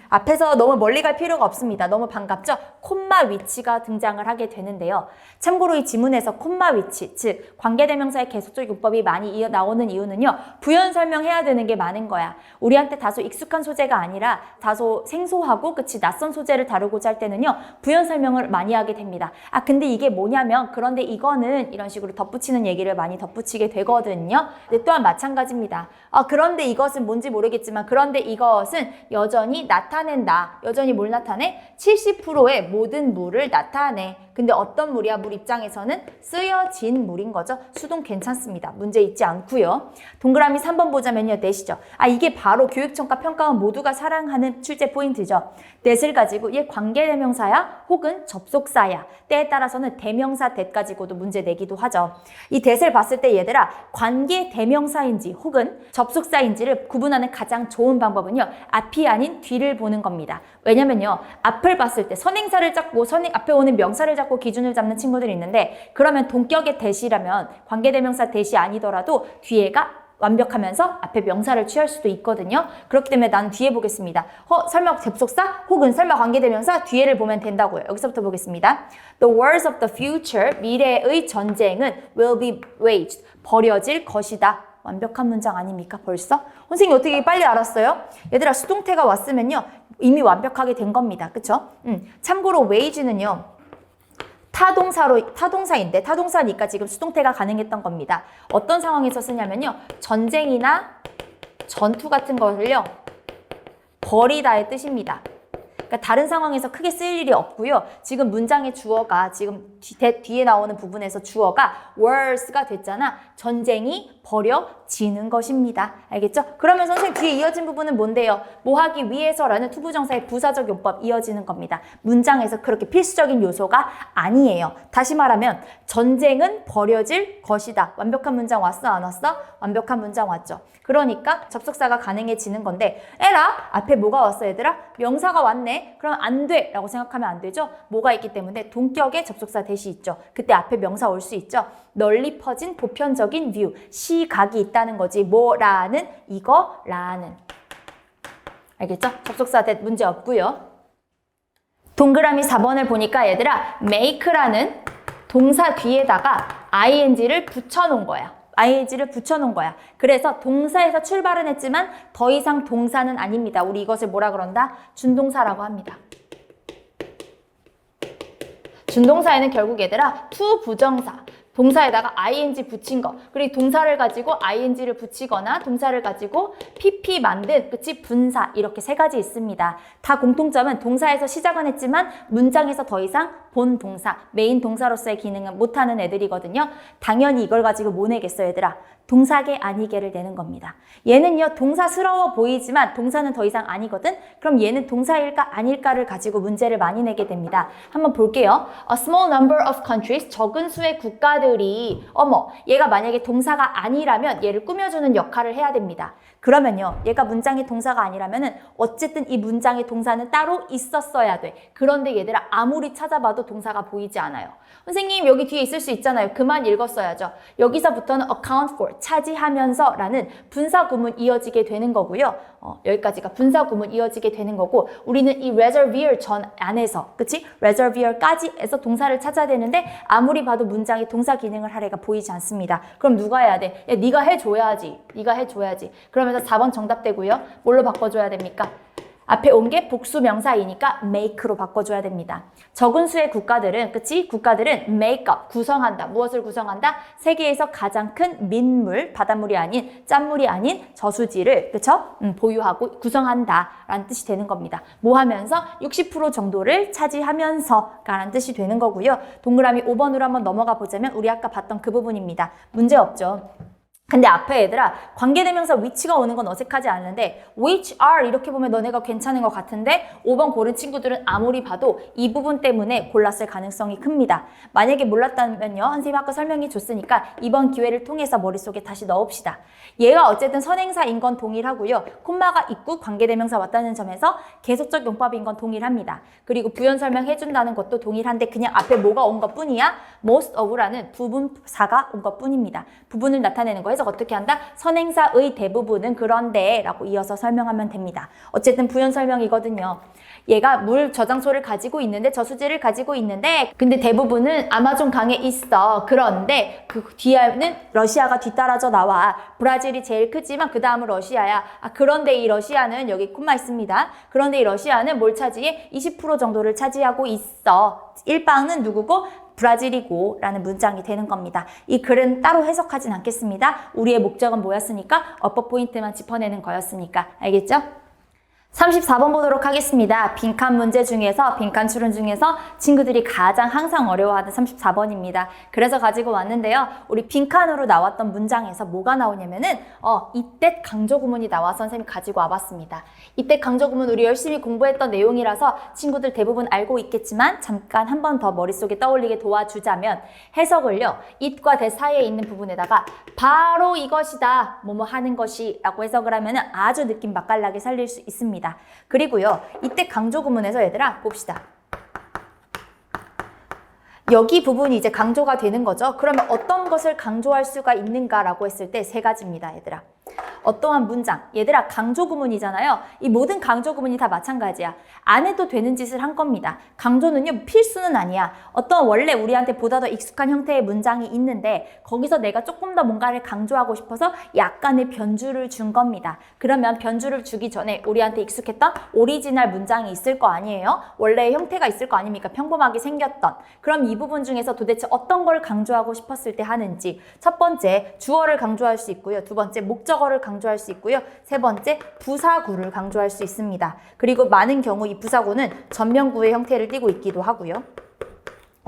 앞에서 너무 멀리 갈 필요가 없습니다. 너무 반갑죠? 콤마 위치가 등장을 하게 되는데요. 참고로 이 지문에서 콤마 위치, 즉 관계대명사의 계속적 용법이 많이 나오는 이유는요. 부연 설명해야 되는 게 많은 거야. 우리한테 다소 익숙한 소재가 아니라 다소 생소하고 그치 낯선 소재를 다루고자 할 때는요. 부연 설명을 많이 하게 됩니다. 아 근데 이게 뭐냐면 그런데 이거는 이런 식으로 덧붙이는 얘기를 많이 덧붙이게 되거든요. 근데 또한 마찬가지입니다. 아 그런데 이것은 뭔지 모르겠지만 그런데 이것은 여전히 나타낸다. 여전히 뭘 나타내? 70%의 모든 물을 나타내. 근데 어떤 물이야? 물 입장에서는 쓰여진 물인 거죠. 수동 괜찮습니다. 문제 있지 않고요. 동그라미 3번 보자면요. that이죠. 아 이게 바로 교육청과 평가원 모두가 사랑하는 출제 포인트죠. that을 가지고 얘 관계대명사야 혹은 접속사야. 때에 따라서는 대명사 that 가지고도 문제 내기도 하죠. 이 that을 봤을 때 얘들아 관계대명사인지 혹은 접속사인지를 구분하는 가장 좋은 방법은요. 앞이 아닌 뒤를 보는 겁니다. 왜냐면요. 앞을 봤을 때 선행사를 잡고 앞에 오는 명사를 잡고 기준을 잡는 친구들이 있는데 그러면 동격의 that이라면 관계대명사 that이 아니더라도 뒤에가 완벽하면서 앞에 명사를 취할 수도 있거든요. 그렇기 때문에 난 뒤에 보겠습니다. 설마 접속사 혹은 설마 관계대명사 뒤에를 보면 된다고요. 여기서부터 보겠습니다. The wars of the future, 미래의 전쟁은 will be waged, 벌여질 것이다. 완벽한 문장 아닙니까 벌써? 선생님 어떻게 빨리 알았어요? 얘들아 수동태가 왔으면요. 이미 완벽하게 된 겁니다. 그쵸? 참고로 wage는요. 타동사인데 타동사니까 지금 수동태가 가능했던 겁니다. 어떤 상황에서 쓰냐면요. 전쟁이나 전투 같은 것을요. 벌이다의 뜻입니다. 그러니까 다른 상황에서 크게 쓰일 일이 없고요. 지금 문장의 주어가 지금 뒤에 나오는 부분에서 주어가 wars가 됐잖아. 전쟁이 벌여지는 것입니다. 알겠죠? 그러면 선생님 뒤에 이어진 부분은 뭔데요? 뭐 하기 위해서라는 투부정사의 부사적 용법 이어지는 겁니다. 문장에서 그렇게 필수적인 요소가 아니에요. 다시 말하면 전쟁은 벌여질 것이다. 완벽한 문장 왔어? 안 왔어? 완벽한 문장 왔죠. 그러니까 접속사가 가능해지는 건데 에라 앞에 뭐가 왔어 얘들아? 명사가 왔네. 그럼 안 돼 라고 생각하면 안 되죠. 뭐가 있기 때문에 동격의 접속사 대시 있죠. 그때 앞에 명사 올 수 있죠. 널리 퍼진 보편적인 뷰, 시각이 있다는 거지. 뭐라는 이거라는. 알겠죠? 접속사 대 문제 없고요. 동그라미 4번을 보니까 얘들아 make라는 동사 뒤에다가 ing를 붙여놓은 거야. ing를 붙여놓은 거야. 그래서 동사에서 출발은 했지만 더 이상 동사는 아닙니다. 우리 이것을 뭐라 그런다? 준동사라고 합니다. 준동사에는 결국 얘들아 to 부정사, 동사에다가 ing 붙인 거, 그리고 동사를 가지고 ing를 붙이거나 동사를 가지고 pp 만든, 그치? 분사, 이렇게 세 가지 있습니다. 다 공통점은 동사에서 시작은 했지만 문장에서 더 이상 본 동사, 메인 동사로서의 기능을 못하는 애들이거든요. 당연히 이걸 가지고 뭐 내겠어 얘들아? 동사계 아니게를 내는 겁니다. 얘는요 동사스러워 보이지만 동사는 더 이상 아니거든? 그럼 얘는 동사일까 아닐까를 가지고 문제를 많이 내게 됩니다. 한번 볼게요. A small number of countries, 적은 수의 국가들이 얘가 만약에 동사가 아니라면 얘를 꾸며주는 역할을 해야 됩니다. 그러면요, 얘가 문장의 동사가 아니라면은 어쨌든 이 문장의 동사는 따로 있었어야 돼. 그런데 얘들아, 아무리 찾아봐도 동사가 보이지 않아요. 선생님, 여기 뒤에 있을 수 있잖아요. 그만 읽었어야죠. 여기서부터는 account for, 차지하면서 라는 분사 구문 이어지게 되는 거고요. 여기까지가 분사 구문 이어지게 되는 거고, 우리는 이 reservoir 전 안에서, 그치? reservoir까지에서 동사를 찾아야 되는데 아무리 봐도 문장의 동사 기능을 할 애가 보이지 않습니다. 그럼 누가 해야 돼? 야, 네가 해줘야지. 네가 해줘야지. 그러면서 4번 정답 되고요. 뭘로 바꿔줘야 됩니까? 앞에 온 게 복수 명사이니까 make로 바꿔줘야 됩니다. 적은 수의 국가들은, 그치? 국가들은 make up, 구성한다. 무엇을 구성한다? 세계에서 가장 큰 민물, 바닷물이 아닌, 짠물이 아닌 저수지를, 그쵸? 보유하고 구성한다. 라는 뜻이 되는 겁니다. 뭐 하면서? 60% 정도를 차지하면서 라는 뜻이 되는 거고요. 동그라미 5번으로 한번 넘어가 보자면 우리 아까 봤던 그 부분입니다. 문제 없죠? 근데 앞에 얘들아, 관계대명사 위치가 오는 건 어색하지 않은데 which are 이렇게 보면 너네가 괜찮은 것 같은데 5번 고른 친구들은 아무리 봐도 이 부분 때문에 골랐을 가능성이 큽니다. 만약에 몰랐다면요, 선생님 아까 설명해 줬으니까 이번 기회를 통해서 머릿속에 다시 넣읍시다. 얘가 어쨌든 선행사인 건 동일하고요. 콤마가 있고 관계대명사 왔다는 점에서 계속적 용법인 건 동일합니다. 그리고 부연 설명해준다는 것도 동일한데 그냥 앞에 뭐가 온 것 뿐이야? most of라는 부분사가 온 것 뿐입니다. 부분을 나타내는 거예요. 그래서 어떻게 한다? 선행사의 대부분은 그런데 라고 이어서 설명하면 됩니다. 어쨌든 부연 설명이거든요. 얘가 물 저장소를 가지고 있는데 저수지를 가지고 있는데 근데 대부분은 아마존 강에 있어. 그런데 그 뒤에는 러시아가 뒤따라져 나와. 브라질이 제일 크지만 그 다음은 러시아야. 그런데 이 러시아는 여기 콤마 있습니다. 그런데 이 러시아는 뭘 차지해? 20% 정도를 차지하고 있어. 1방은 누구고? 브라질이고 라는 문장이 되는 겁니다. 이 글은 따로 해석하진 않겠습니다. 우리의 목적은 뭐였으니까? 어법 포인트만 짚어내는 거였으니까. 알겠죠? 34번 보도록 하겠습니다. 빈칸 문제 중에서, 빈칸 추론 중에서 친구들이 가장 항상 어려워하는 34번입니다. 그래서 가지고 왔는데요. 우리 빈칸으로 나왔던 문장에서 뭐가 나오냐면은 이때 강조구문이 나와서 선생님이 가지고 와봤습니다. 이때 강조구문 우리 열심히 공부했던 내용이라서 친구들 대부분 알고 있겠지만 잠깐 한 번 더 머릿속에 떠올리게 도와주자면 해석을요. it과 that 사이에 있는 부분에다가 바로 이것이다. 뭐뭐 하는 것이 라고 해석을 하면은 아주 느낌 맛깔나게 살릴 수 있습니다. 그리고요, 이때 강조구문에서 얘들아 봅시다. 여기 부분이 이제 강조가 되는 거죠. 그러면 어떤 것을 강조할 수가 있는가라고 했을 때 세 가지입니다, 얘들아. 어떠한 문장, 얘들아 강조구문이잖아요. 이 모든 강조구문이 다 마찬가지야. 안 해도 되는 짓을 한 겁니다. 강조는요, 필수는 아니야. 어떤 원래 우리한테 보다 더 익숙한 형태의 문장이 있는데 거기서 내가 조금 더 뭔가를 강조하고 싶어서 약간의 변주를 준 겁니다. 그러면 변주를 주기 전에 우리한테 익숙했던 오리지널 문장이 있을 거 아니에요? 원래의 형태가 있을 거 아닙니까? 평범하게 생겼던. 그럼 이 부분 중에서 도대체 어떤 걸 강조하고 싶었을 때 하는지. 첫 번째, 주어를 강조할 수 있고요. 두 번째, 목적어를 강조할 수 있고요. 세 번째, 부사구를 강조할 수 있습니다. 그리고 많은 경우 이 부사구는 전면구의 형태를 띠고 있기도 하고요.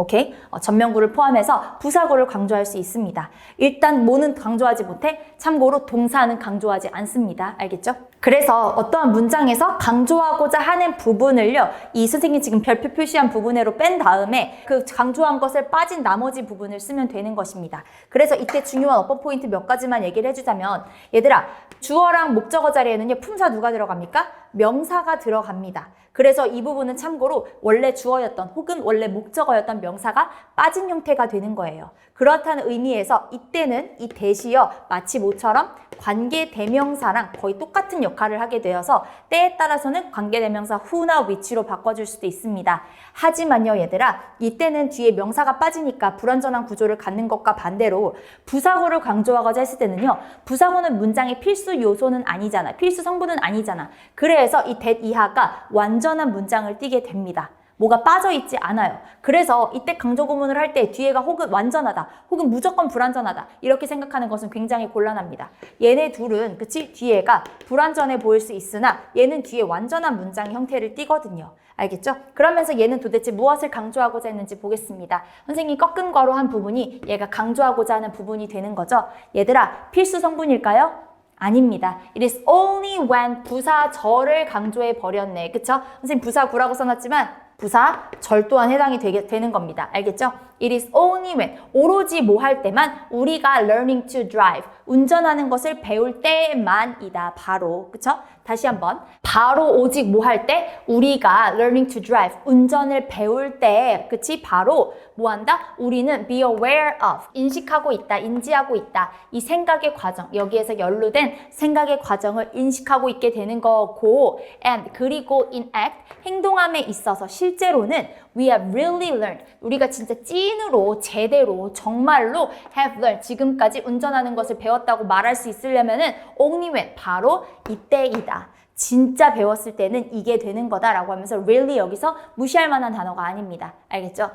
오케이? 전면구를 포함해서 부사구를 강조할 수 있습니다. 일단 뭐는 강조하지 못해? 참고로 동사는 강조하지 않습니다. 알겠죠? 그래서 어떠한 문장에서 강조하고자 하는 부분을요, 이 선생님이 지금 별표 표시한 부분으로 뺀 다음에 그 강조한 것을 빠진 나머지 부분을 쓰면 되는 것입니다. 그래서 이때 중요한 어법 포인트 몇 가지만 얘기를 해주자면, 얘들아, 주어랑 목적어 자리에는요, 품사 누가 들어갑니까? 명사가 들어갑니다. 그래서 이 부분은 참고로 원래 주어였던 혹은 원래 목적어였던 명사가 빠진 형태가 되는 거예요. 그렇다는 의미에서 이때는 이 대시어 마치 모처럼 관계대명사랑 거의 똑같은 역할을 하게 되어서 때에 따라서는 관계대명사 who나 which로 바꿔줄 수도 있습니다. 하지만요, 얘들아, 이때는 뒤에 명사가 빠지니까 불완전한 구조를 갖는 것과 반대로 부사구를 강조하고자 했을 때는요, 부사구는 문장의 필수 요소는 아니잖아. 필수 성분은 아니잖아. 그래서 이 that 이하가 완전한 문장을 띠게 됩니다. 뭐가 빠져있지 않아요. 그래서 이때 강조구문을 할 때 뒤에가 혹은 완전하다, 혹은 무조건 불완전하다 이렇게 생각하는 것은 굉장히 곤란합니다. 얘네 둘은 그치? 뒤에가 불완전해 보일 수 있으나 얘는 뒤에 완전한 문장 형태를 띠거든요. 알겠죠? 그러면서 얘는 도대체 무엇을 강조하고자 했는지 보겠습니다. 선생님이 꺾은 괄호 한 부분이 얘가 강조하고자 하는 부분이 되는 거죠. 얘들아, 필수 성분일까요? 아닙니다. It is only when 부사절을 강조해 버렸네. 그쵸? 선생님 부사구라고 써놨지만 부사 절 또한 해당이 되는 겁니다. 알겠죠? It is only when, 오로지 뭐 할 때만 우리가 learning to drive, 운전하는 것을 배울 때만이다. 바로, 그쵸? 다시 한번. 바로 오직 뭐 할 때? 우리가 learning to drive, 운전을 배울 때, 그치? 바로 뭐 한다? 우리는 be aware of, 인식하고 있다, 인지하고 있다. 이 생각의 과정, 여기에서 연루된 생각의 과정을 인식하고 있게 되는 거고, and 그리고 in act, 행동함에 있어서 실제로는 we have really learned, 우리가 진짜 찐으로 제대로 정말로 have learned, 지금까지 운전하는 것을 배웠다고 말할 수 있으려면은 only when, 바로 이때이다. 진짜 배웠을 때는 이게 되는 거다라고 하면서 really 여기서 무시할 만한 단어가 아닙니다. 알겠죠?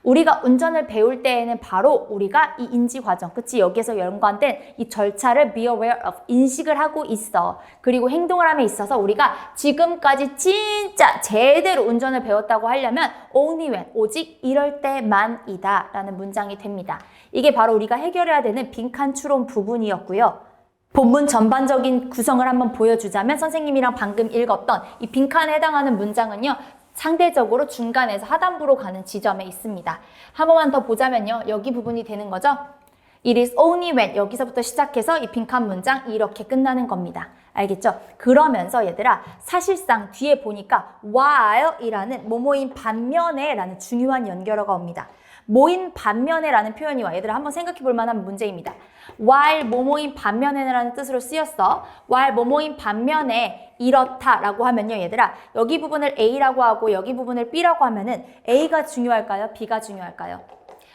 우리가 운전을 배울 때에는 바로 우리가 이 인지 과정, 그치? 여기에서 연관된 이 절차를 be aware of, 인식을 하고 있어. 그리고 행동을 함에 있어서 우리가 지금까지 진짜 제대로 운전을 배웠다고 하려면 only when, 오직 이럴 때만이다 라는 문장이 됩니다. 이게 바로 우리가 해결해야 되는 빈칸 추론 부분이었고요. 본문 전반적인 구성을 한번 보여주자면 선생님이랑 방금 읽었던 이 빈칸에 해당하는 문장은요. 상대적으로 중간에서 하단부로 가는 지점에 있습니다. 한 번만 더 보자면요. 여기 부분이 되는 거죠. It is only when, 여기서부터 시작해서 이 빈칸 문장 이렇게 끝나는 겁니다. 알겠죠? 그러면서 얘들아 사실상 뒤에 보니까 while 이라는 뭐뭐인 반면에 라는 중요한 연결어가 옵니다. 뭐인 반면에 라는 표현이 와. 얘들아 한번 생각해 볼 만한 문제입니다. while 뭐뭐인 반면에 라는 뜻으로 쓰였어. while 뭐뭐인 반면에 이렇다 라고 하면요. 얘들아 여기 부분을 A라고 하고 여기 부분을 B라고 하면은 A가 중요할까요? B가 중요할까요?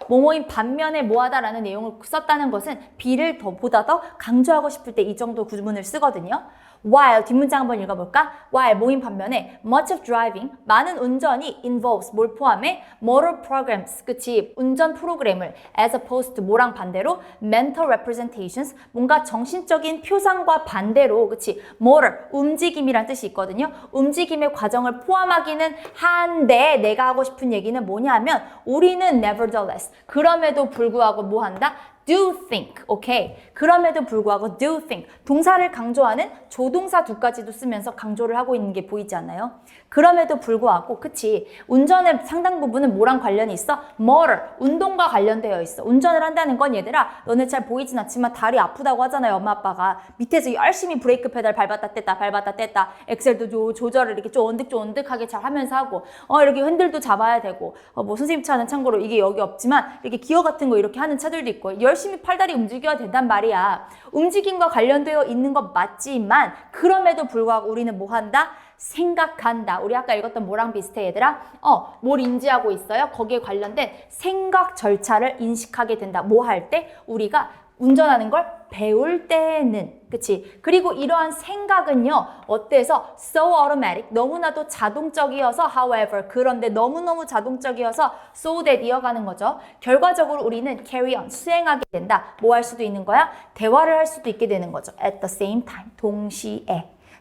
뭐뭐인 반면에 뭐하다라는 내용을 썼다는 것은 B를 보다 더 강조하고 싶을 때 이 정도 구문을 쓰거든요. While, 뒷문장 한번 읽어볼까? While, 뭐인 반면에 much of driving, 많은 운전이 involves, 뭘 포함해? motor programs, 그치? 운전 프로그램을 as opposed to 뭐랑 반대로? mental representations, 뭔가 정신적인 표상과 반대로, 그치? motor, 움직임이란 뜻이 있거든요. 움직임의 과정을 포함하기는 한데 내가 하고 싶은 얘기는 뭐냐면 우리는 nevertheless, 그럼에도 불구하고 뭐 한다? do think, 오케이? 그럼에도 불구하고 do think, 동사를 강조하는 조동사 두까지도 쓰면서 강조를 하고 있는 게 보이지 않나요? 그럼에도 불구하고, 그치? 운전의 상당 부분은 뭐랑 관련이 있어? motor, 운동과 관련되어 있어. 운전을 한다는 건 얘들아, 너네 잘 보이진 않지만 다리 아프다고 하잖아요, 엄마 아빠가. 밑에서 열심히 브레이크 페달 밟았다 뗐다, 엑셀도 조절을 이렇게 쫀득쫀득하게 잘 하면서 하고, 이렇게 핸들도 잡아야 되고, 뭐 선생님 차는 참고로 이게 여기 없지만, 이렇게 기어 같은 거 이렇게 하는 차들도 있고, 열심히 팔다리 움직여야 된단 말이야. 움직임과 관련되어 있는 것 맞지만 그럼에도 불구하고 우리는 뭐 한다? 생각한다. 우리 아까 읽었던 뭐랑 비슷해 얘들아? 뭘 인지하고 있어요? 거기에 관련된 생각 절차를 인식하게 된다. 뭐 할 때? 우리가 운전하는 걸 배울 때는, 그치? 그리고 이러한 생각은요, 어때서? So automatic, 너무나도 자동적이어서, however, 그런데 너무너무 자동적이어서, so that 이어가는 거죠. 결과적으로 우리는 carry on, 수행하게 된다. 뭐 할 수도 있는 거야? 대화를 할 수도 있게 되는 거죠. At the same time,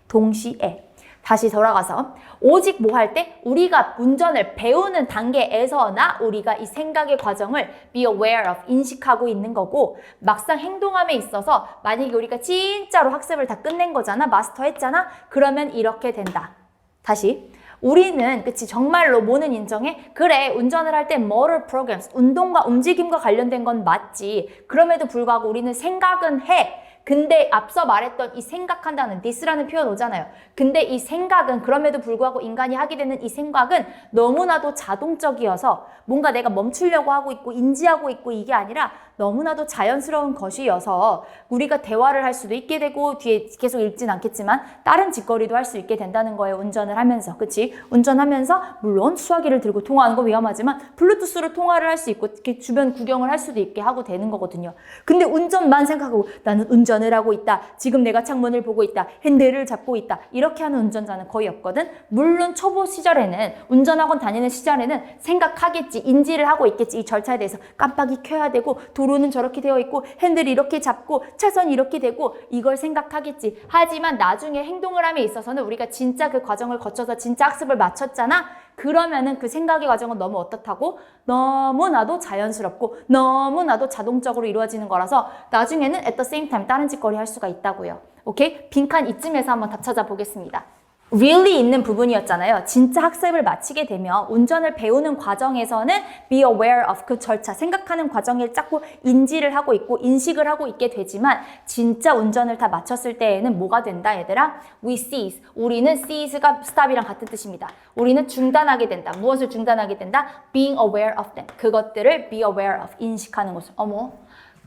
동시에. 다시 돌아가서 오직 뭐 할 때? 우리가 운전을 배우는 단계에서나 우리가 이 생각의 과정을 be aware of, 인식하고 있는 거고 막상 행동함에 있어서 만약에 우리가 진짜로 학습을 다 끝낸 거잖아, 마스터했잖아, 그러면 이렇게 된다. 다시 우리는 그치 정말로 뭐는 인정해? 그래 운전을 할 때 motor programs, 운동과 움직임과 관련된 건 맞지. 그럼에도 불구하고 우리는 생각은 해. 근데 앞서 말했던 이 생각한다는 this라는 표현 오잖아요. 근데 이 생각은 그럼에도 불구하고 인간이 하게 되는 이 생각은 너무나도 자동적이어서 뭔가 내가 멈추려고 하고 있고 인지하고 있고 이게 아니라 너무나도 자연스러운 것이어서 우리가 대화를 할 수도 있게 되고 뒤에 계속 읽진 않겠지만 다른 짓거리도 할 수 있게 된다는 거예요. 운전을 하면서. 그치? 운전하면서 물론 수화기를 들고 통화하는 거 위험하지만 블루투스로 통화를 할 수 있고 이렇게 주변 구경을 할 수도 있게 하고 되는 거거든요. 근데 운전만 생각하고 나는 운전을 하고 있다. 지금 내가 창문을 보고 있다. 핸들을 잡고 있다. 이렇게 하는 운전자는 거의 없거든. 물론 초보 시절에는 운전학원 다니는 시절에는 생각하겠지. 인지를 하고 있겠지. 이 절차에 대해서 깜빡이 켜야 되고 도로는 저렇게 되어 있고 핸들이 이렇게 잡고 차선이 이렇게 되고 이걸 생각하겠지. 하지만 나중에 행동을 함에 있어서는 우리가 진짜 그 과정을 거쳐서 진짜 학습을 마쳤잖아. 그러면은 그 생각의 과정은 너무 어떻다고? 너무나도 자연스럽고 너무나도 자동적으로 이루어지는 거라서 나중에는 at the same time 다른 짓거리 할 수가 있다고요. 오케이? 빈칸 이쯤에서 한번 답 찾아보겠습니다. really 있는 부분이었잖아요. 진짜 학습을 마치게 되면 운전을 배우는 과정에서는 be aware of 그 절차, 생각하는 과정을 자꾸 인지를 하고 있고 인식을 하고 있게 되지만 진짜 운전을 다 마쳤을 때에는 뭐가 된다 얘들아? We cease. 우리는 cease가 stop이랑 같은 뜻입니다. 우리는 중단하게 된다. 무엇을 중단하게 된다? Being aware of them. 그것들을 be aware of. 인식하는 것을. 어머.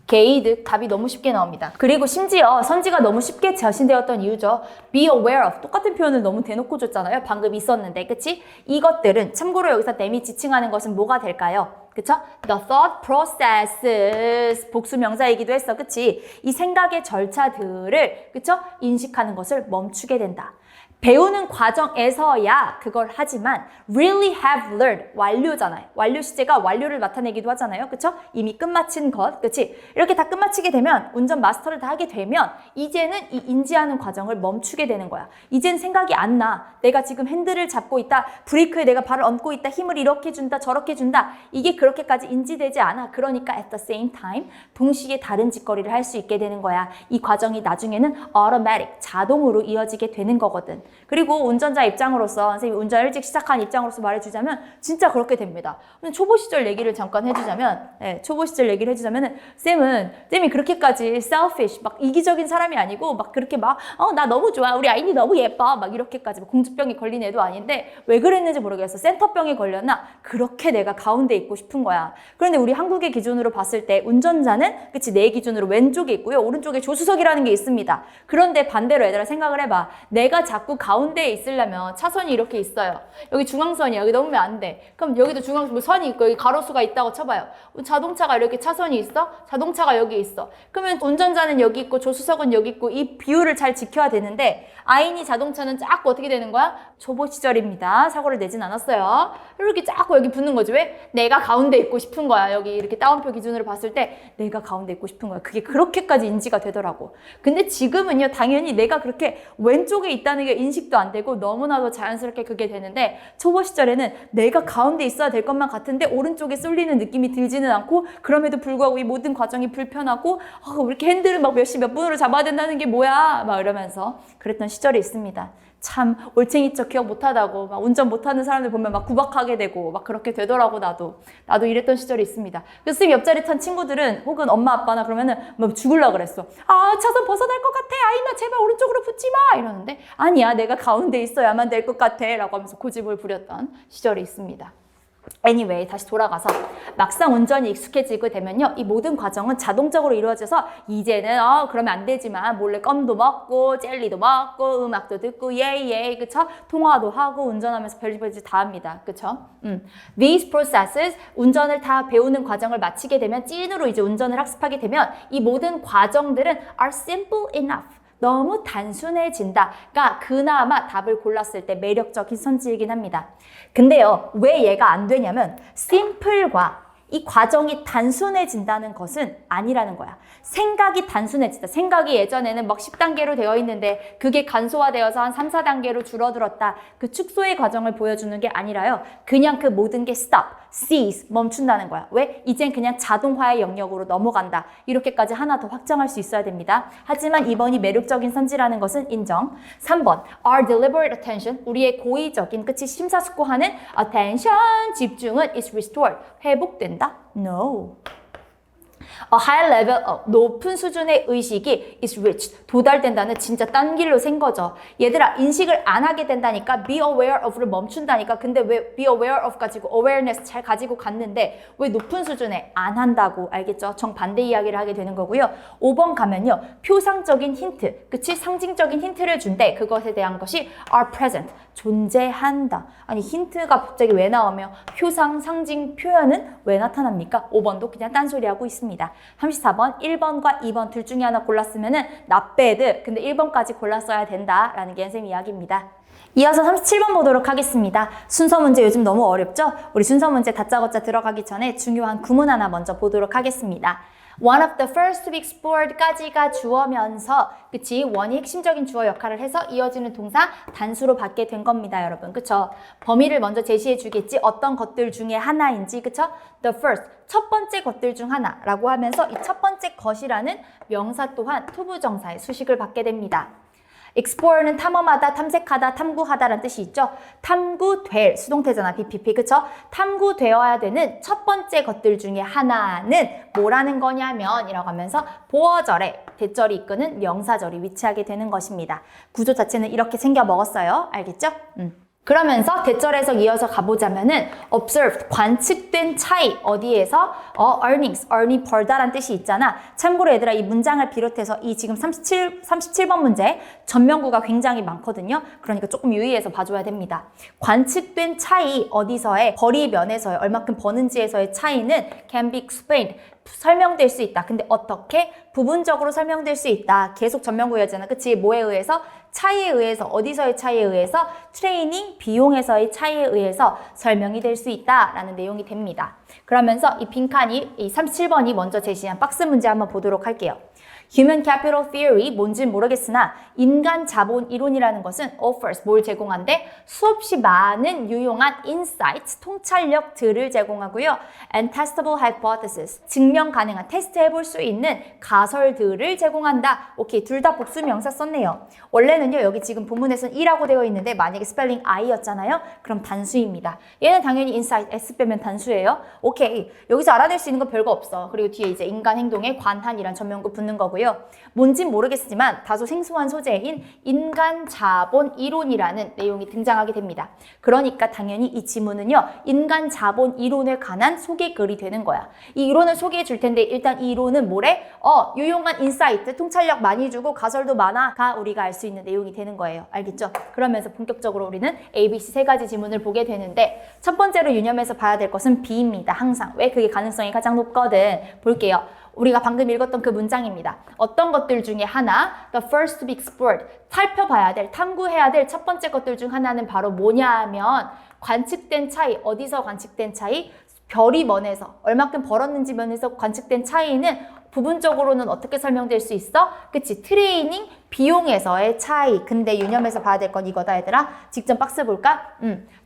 게이득 답이 너무 쉽게 나옵니다. 그리고 심지어 선지가 너무 쉽게 자신되었던 이유죠. be aware of 똑같은 표현을 너무 대놓고 줬잖아요. 방금 있었는데 그치? 이것들은 참고로 여기서 댐이 지칭하는 것은 뭐가 될까요? 그쵸? The thought processes 복수 명사이기도 했어. 그치? 이 생각의 절차들을 그쵸? 인식하는 것을 멈추게 된다. 배우는 과정에서야 그걸 하지만 really have learned 완료잖아요. 완료 시제가 완료를 나타내기도 하잖아요. 그쵸? 이미 끝마친 것. 그치? 이렇게 다 끝마치게 되면 운전 마스터를 다 하게 되면 이제는 이 인지하는 과정을 멈추게 되는 거야. 이젠 생각이 안 나. 내가 지금 핸들을 잡고 있다. 브레이크에 내가 발을 얹고 있다. 힘을 이렇게 준다. 저렇게 준다. 이게 그렇게까지 인지되지 않아. 그러니까 at the same time 동시에 다른 짓거리를 할 수 있게 되는 거야. 이 과정이 나중에는 automatic 자동으로 이어지게 되는 거거든. 그리고 운전자 입장으로서 선생님이 운전 일찍 시작한 입장으로서 말해주자면 진짜 그렇게 됩니다. 초보 시절 얘기를 잠깐 해주자면 초보 시절 얘기를 해주자면은 쌤이 그렇게까지 selfish 막 이기적인 사람이 아니고 막 그렇게 막 나 너무 좋아 우리 아이니 너무 예뻐 막 이렇게까지 막 공주병이 걸린 애도 아닌데 왜 그랬는지 모르겠어. 센터병이 걸렸나? 그렇게 내가 가운데 있고 싶은 거야. 그런데 우리 한국의 기준으로 봤을 때 운전자는 그치 내 기준으로 왼쪽에 있고요. 오른쪽에 조수석이라는 게 있습니다. 그런데 반대로 얘들아 생각을 해봐. 내가 자꾸 가운데에 있으려면 차선이 이렇게 있어요. 여기 중앙선이야. 여기 넘으면 안 돼. 그럼 여기도 뭐 선이 있고 여기 가로수가 있다고 쳐봐요. 자동차가 이렇게 차선이 있어? 자동차가 여기 있어. 그러면 운전자는 여기 있고 조수석은 여기 있고 이 비율을 잘 지켜야 되는데 아이니 자동차는 자꾸 어떻게 되는 거야? 초보 시절입니다. 사고를 내진 않았어요. 이렇게 자꾸 여기 붙는 거지. 왜? 내가 가운데 있고 싶은 거야. 여기 이렇게 따옴표 기준으로 봤을 때 내가 가운데 있고 싶은 거야. 그게 그렇게까지 인지가 되더라고. 근데 지금은요 당연히 내가 그렇게 왼쪽에 있다는 게 인식도 안 되고 너무나도 자연스럽게 그게 되는데 초보 시절에는 내가 가운데 있어야 될 것만 같은데 오른쪽에 쏠리는 느낌이 들지는 않고 그럼에도 불구하고 이 모든 과정이 불편하고 왜 이렇게 핸들은 막 몇 분으로 잡아야 된다는 게 뭐야 막 이러면서 그랬던 시절이 있습니다. 참 올챙이 척 기억 못하다고 막 운전 못하는 사람들 보면 막 구박하게 되고 막 그렇게 되더라고. 나도 이랬던 시절이 있습니다. 그래서 쌤 옆자리 탄 친구들은 혹은 엄마 아빠나 그러면은 막 죽을라 그랬어. 차선 벗어날 것 같아. 아이나 제발 오른쪽으로 붙지 마 이러는데 아니야 내가 가운데 있어야만 될 것 같아 라고 하면서 고집을 부렸던 시절이 있습니다. Anyway, 다시 돌아가서 막상 운전이 익숙해지게 되면요. 이 모든 과정은 자동적으로 이루어져서 이제는 그러면 안 되지만 몰래 껌도 먹고 젤리도 먹고 음악도 듣고 예예 그쵸? 통화도 하고 운전하면서 별짓 다 합니다. 그쵸? These processes 운전을 다 배우는 과정을 마치게 되면 찐으로 이제 운전을 학습하게 되면 이 모든 과정들은 are simple enough. 너무 단순해진다가 그나마 답을 골랐을 때 매력적인 선지이긴 합니다. 근데요, 왜 얘가 안 되냐면 simple과 이 과정이 단순해진다는 것은 아니라는 거야. 생각이 단순해진다. 생각이 예전에는 막 10단계로 되어 있는데 그게 간소화되어서 한 3, 4단계로 줄어들었다. 그 축소의 과정을 보여주는 게 아니라요. 그냥 그 모든 게 stop, cease, 멈춘다는 거야. 왜? 이젠 그냥 자동화의 영역으로 넘어간다. 이렇게까지 하나 더 확정할 수 있어야 됩니다. 하지만 2번이 매력적인 선지라는 것은 인정. 3번, our deliberate attention, 우리의 고의적인, 그치, 심사숙고하는 attention, 집중은 is restored, 회복된다. No. A high level of 높은 수준의 의식이 is reached 도달된다는 진짜 딴 길로 센 거죠. 얘들아 인식을 안 하게 된다니까 be aware of를 멈춘다니까. 근데 왜 be aware of 가지고 awareness 잘 가지고 갔는데 왜 높은 수준에 안 한다고 알겠죠? 정반대 이야기를 하게 되는 거고요. 5번 가면요. 표상적인 힌트 그치? 상징적인 힌트를 준대. 그것에 대한 것이 are present 존재한다. 아니 힌트가 갑자기 왜 나오며 표상 상징 표현은 왜 나타납니까? 5번도 그냥 딴소리하고 있습니다. 34번, 1번과 2번 둘 중에 하나 골랐으면은 not bad. 근데 1번까지 골랐어야 된다라는 게 선생님 이야기입니다. 이어서 37번 보도록 하겠습니다. 순서 문제 요즘 너무 어렵죠? 우리 순서 문제 다짜고짜 들어가기 전에 중요한 구문 하나 먼저 보도록 하겠습니다. One of the first to be explored까지가 주어면서 그치? 원이 핵심적인 주어 역할을 해서 이어지는 동사 단수로 받게 된 겁니다, 여러분. 그쵸? 범위를 먼저 제시해 주겠지. 어떤 것들 중에 하나인지, 그쵸? The first, 첫 번째 것들 중 하나라고 하면서 이 첫 번째 것이라는 명사 또한 투부정사의 수식을 받게 됩니다. explor는 탐험하다, 탐색하다, 탐구하다라는 뜻이 있죠. 탐구될, 수동태잖아, BPP, 그쵸? 탐구되어야 되는 첫 번째 것들 중에 하나는 뭐라는 거냐면 이라고 하면서 보어절에 대절이 이끄는 명사절이 위치하게 되는 것입니다. 구조 자체는 이렇게 챙겨 먹었어요. 알겠죠? 그러면서 대절에서 이어서 가보자면은 observed, 관측된 차이 어디에서? earnings, earning 벌다란 뜻이 있잖아. 참고로 얘들아 이 문장을 비롯해서 이 지금 37번 문제 전명구가 굉장히 많거든요. 그러니까 조금 유의해서 봐줘야 됩니다. 관측된 차이 어디서의? 벌이 면에서의 얼마큼 버는지에서의 차이는 can be explained, 설명될 수 있다. 근데 어떻게? 부분적으로 설명될 수 있다. 계속 전명구였잖아. 그치? 뭐에 의해서? 차이에 의해서, 어디서의 차이에 의해서? 트레이닝 비용에서의 차이에 의해서 설명이 될 수 있다라는 내용이 됩니다. 그러면서 이 빈칸이, 이 37번이 먼저 제시한 박스 문제 한번 보도록 할게요. Human Capital Theory, 뭔진 모르겠으나 인간 자본 이론이라는 것은 offers, 뭘 제공한대? 수없이 많은 유용한 insights, 통찰력들을 제공하고요. and testable hypothesis, 증명 가능한, 테스트해볼 수 있는 가설들을 제공한다. 오케이, 둘 다 복수 명사 썼네요. 원래는요, 여기 지금 본문에서는 E라고 되어 있는데 만약에 스펠링 I였잖아요? 그럼 단수입니다. 얘는 당연히 insight, S 빼면 단수예요. 오케이, 여기서 알아낼 수 있는 건 별거 없어. 그리고 뒤에 이제 인간 행동에 관한이란 전명구 붙는 거고요. 뭔진 모르겠지만 다소 생소한 소재인 인간 자본 이론이라는 내용이 등장하게 됩니다. 그러니까 당연히 이 지문은요, 인간 자본 이론에 관한 소개글이 되는 거야. 이 이론을 소개해 줄 텐데 일단 이 이론은 뭐래? 유용한 인사이트, 통찰력 많이 주고 가설도 많아가 우리가 알 수 있는 내용이 되는 거예요. 알겠죠? 그러면서 본격적으로 우리는 ABC 세 가지 지문을 보게 되는데 첫 번째로 유념해서 봐야 될 것은 B입니다. 항상. 왜? 그게 가능성이 가장 높거든. 볼게요. 우리가 방금 읽었던 그 문장입니다. 어떤 것들 중에 하나, the first to be explored, 살펴봐야 될, 탐구해야 될 첫 번째 것들 중 하나는 바로 뭐냐 하면 관측된 차이, 어디서 관측된 차이? 별이 면에서, 얼마큼 벌었는지 면에서 관측된 차이는 부분적으로는 어떻게 설명될 수 있어? 그치? 트레이닝 비용에서의 차이. 근데 유념해서 봐야 될 건 이거다 얘들아. 직접 박스 볼까?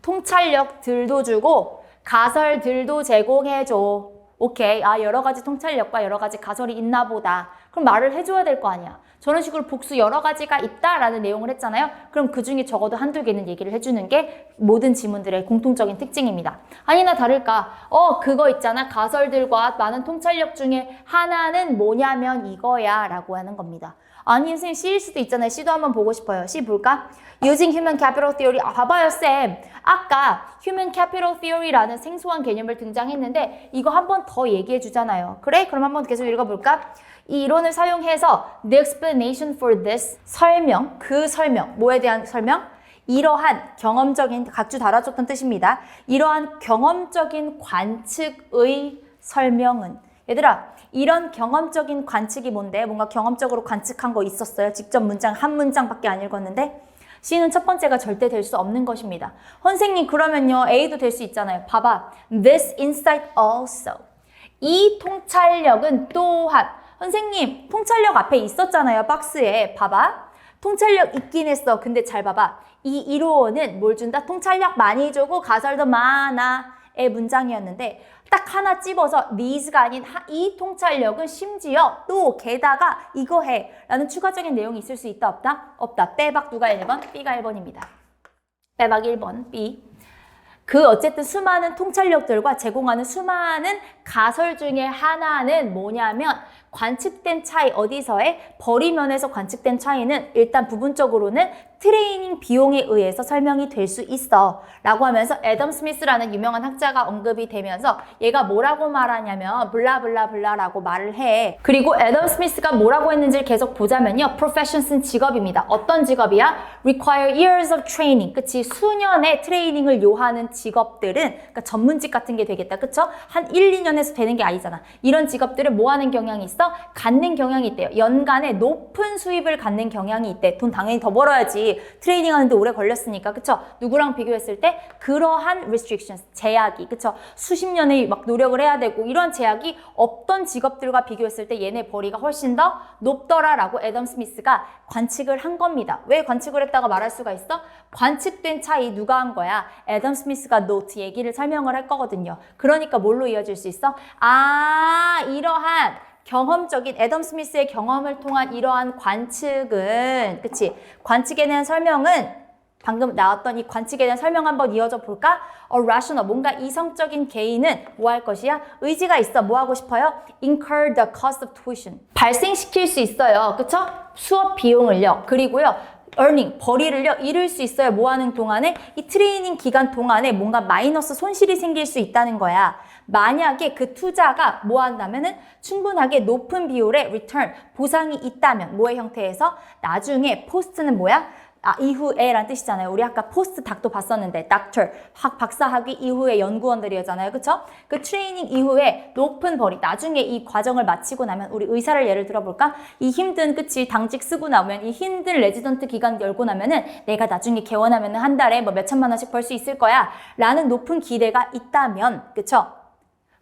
통찰력들도 주고 가설들도 제공해줘. 오케이. 여러 가지 통찰력과 여러 가지 가설이 있나 보다. 그럼 말을 해줘야 될 거 아니야. 저런 식으로 복수 여러 가지가 있다라는 내용을 했잖아요. 그럼 그 중에 적어도 한두 개는 얘기를 해주는 게 모든 지문들의 공통적인 특징입니다. 아니나 다를까? 그거 있잖아. 가설들과 많은 통찰력 중에 하나는 뭐냐면 이거야 라고 하는 겁니다. 아니 선생님 C일 수도 있잖아요. C도 한번 보고 싶어요. C 볼까? Using Human Capital Theory. 봐봐요 쌤. 아까 Human Capital Theory라는 생소한 개념을 등장했는데 이거 한 번 더 얘기해 주잖아요. 그래? 그럼 한번 계속 읽어볼까? 이 이론을 사용해서 The explanation for this, 설명, 그 설명, 뭐에 대한 설명? 이러한 경험적인, 각주 달아줬던 뜻입니다. 이러한 경험적인 관측의 설명은, 얘들아 이런 경험적인 관측이 뭔데? 뭔가 경험적으로 관측한 거 있었어요? 직접 문장 한 문장밖에 안 읽었는데? C는 첫 번째가 절대 될 수 없는 것입니다. 선생님 그러면요 A도 될 수 있잖아요. 봐봐. This insight also. 이 통찰력은 또한. 선생님 통찰력 앞에 있었잖아요. 박스에. 봐봐. 통찰력 있긴 했어. 근데 잘 봐봐. 이 이론은 뭘 준다? 통찰력 많이 주고 가설도 많아의 문장이었는데 딱 하나 찝어서 these가 아닌 이 통찰력은 심지어 또 게다가 이거 해 라는 추가적인 내용이 있을 수 있다 없다? 없다. 빼박 누가 1번? B가 1번입니다. 빼박 1번 B. 그 어쨌든 수많은 통찰력들과 제공하는 수많은 가설 중에 하나는 뭐냐면 관측된 차이, 어디서의? 벌이면에서 관측된 차이는 일단 부분적으로는 트레이닝 비용에 의해서 설명이 될 수 있어 라고 하면서 애덤 스미스라는 유명한 학자가 언급이 되면서 얘가 뭐라고 말하냐면 블라블라블라라고 말을 해. 그리고 애덤 스미스가 뭐라고 했는지를 계속 보자면요. profession은 직업입니다. 어떤 직업이야? require years of training. 그치? 수년의 트레이닝을 요하는 직업들은 그러니까 전문직 같은 게 되겠다. 그쵸? 한 1, 2년에서 되는 게 아니잖아. 이런 직업들은 뭐 하는 경향이 있어? 갖는 경향이 있대요. 연간에 높은 수입을 갖는 경향이 있대. 돈 당연히 더 벌어야지. 트레이닝 하는데 오래 걸렸으니까. 그쵸? 누구랑 비교했을 때 그러한 restrictions, 제약이. 그쵸? 수십 년의 막 노력을 해야 되고 이런 제약이 없던 직업들과 비교했을 때 얘네 벌이가 훨씬 더 높더라라고 애덤 스미스가 관측을 한 겁니다. 왜 관측을 했다가 말할 수가 있어? 관측된 차이 누가 한 거야? 애덤 스미스가 노트 얘기를 설명을 할 거거든요. 그러니까 뭘로 이어질 수 있어? 이러한 경험적인 애덤 스미스의 경험을 통한 이러한 관측은, 그치? 관측에 대한 설명은 방금 나왔던 이 관측에 대한 설명 한번 이어져 볼까? rational, 뭔가 이성적인 개인은 뭐 할 것이야? 의지가 있어. 뭐 하고 싶어요? incur the cost of tuition. 발생시킬 수 있어요. 그쵸? 수업 비용을요. 그리고요. earning, 벌이를요. 잃을 수 있어요. 뭐 하는 동안에? 이 트레이닝 기간 동안에 뭔가 마이너스 손실이 생길 수 있다는 거야. 만약에 그 투자가 뭐 한다면은 충분하게 높은 비율의 return, 보상이 있다면 뭐의 형태에서? 나중에 포스트는 뭐야? 이후에란 뜻이잖아요. 우리 아까 포스트 닥도 봤었는데 doctor, 박사학위 이후에 연구원들이었잖아요. 그쵸? 그 트레이닝 이후에 높은 벌이 나중에 이 과정을 마치고 나면 우리 의사를 예를 들어볼까? 이 힘든 그치 당직 쓰고 나오면 이 힘든 레지던트 기간 열고 나면은 내가 나중에 개원하면은 한 달에 뭐 몇천만 원씩 벌 수 있을 거야 라는 높은 기대가 있다면 그쵸?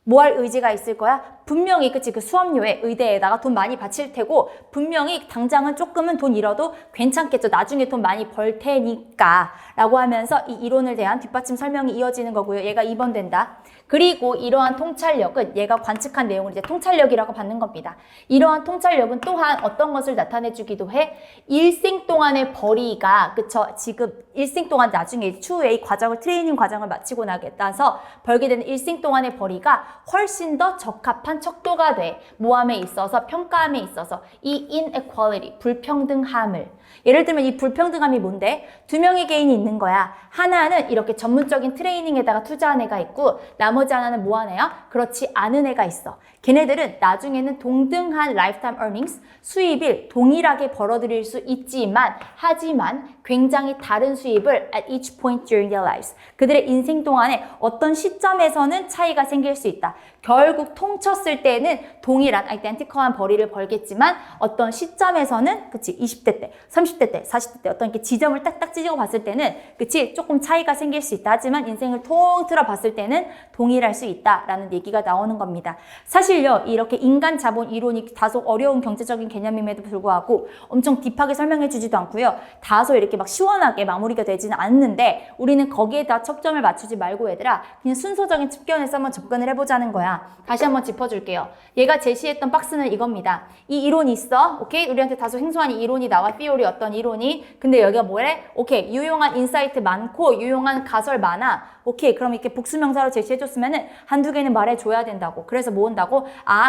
뭐 할 의지가 있을 거야? 분명히 그치 그 수업료에 의대에다가 돈 많이 바칠 테고 분명히 당장은 조금은 돈 잃어도 괜찮겠죠. 나중에 돈 많이 벌 테니까 라고 하면서 이 이론을 대한 뒷받침 설명이 이어지는 거고요. 얘가 2번 된다. 그리고 이러한 통찰력은 얘가 관측한 내용을 이제 통찰력이라고 받는 겁니다. 이러한 통찰력은 또한 어떤 것을 나타내 주기도 해? 일생 동안의 벌이가 그쵸? 지금 일생 동안 나중에 추후에 이 과정을 트레이닝 과정을 마치고 나서 벌게 되는 일생 동안의 벌이가 훨씬 더 적합한 척도가 돼. 모함에 있어서 평가함에 있어서 이 inequality, 불평등함을 예를 들면 이 불평등함이 뭔데? 두 명의 개인이 있는 거야. 하나는 이렇게 전문적인 트레이닝에다가 투자한 애가 있고 나머지 하나는 뭐 하는 애야? 그렇지 않은 애가 있어. 걔네들은 나중에는 동등한 lifetime earnings, 수입을 동일하게 벌어들일 수 있지만 하지만 굉장히 다른 수입을 at each point during their lives. 그들의 인생 동안에 어떤 시점에서는 차이가 생길 수 있다. 결국 통쳤을 때는 동일한 identical한 벌이를 벌겠지만 어떤 시점에서는 그치 20대 때, 30대 때, 40대 때 어떤 이렇게 지점을 딱딱 찢어 봤을 때는 그치 조금 차이가 생길 수 있다. 하지만 인생을 통틀어 봤을 때는 동일할 수 있다라는 얘기가 나오는 겁니다. 사실요 이렇게 인간 자본 이론이 다소 어려운 경제적인 개념임에도 불구하고 엄청 딥하게 설명해 주지도 않고요. 다소 이렇게 막 시원하게 마무리가 되지는 않는데 우리는 거기에다 초점을 맞추지 말고 얘들아 그냥 순서적인 측면에서 한번 접근을 해보자는 거야. 다시 한번 짚어줄게요. 얘가 제시했던 박스는 이겁니다. 이 이론이 있어. 오케이? 우리한테 다소 생소한 이 이론이 나와. theory 어떤 이론이. 근데 여기가 뭐래? 오케이. 유용한 인사이트 많고 유용한 가설 많아. 오케이. 그럼 이렇게 복수명사로 제시해줬으면은 한두 개는 말해줘야 된다고. 그래서 뭐 한다고?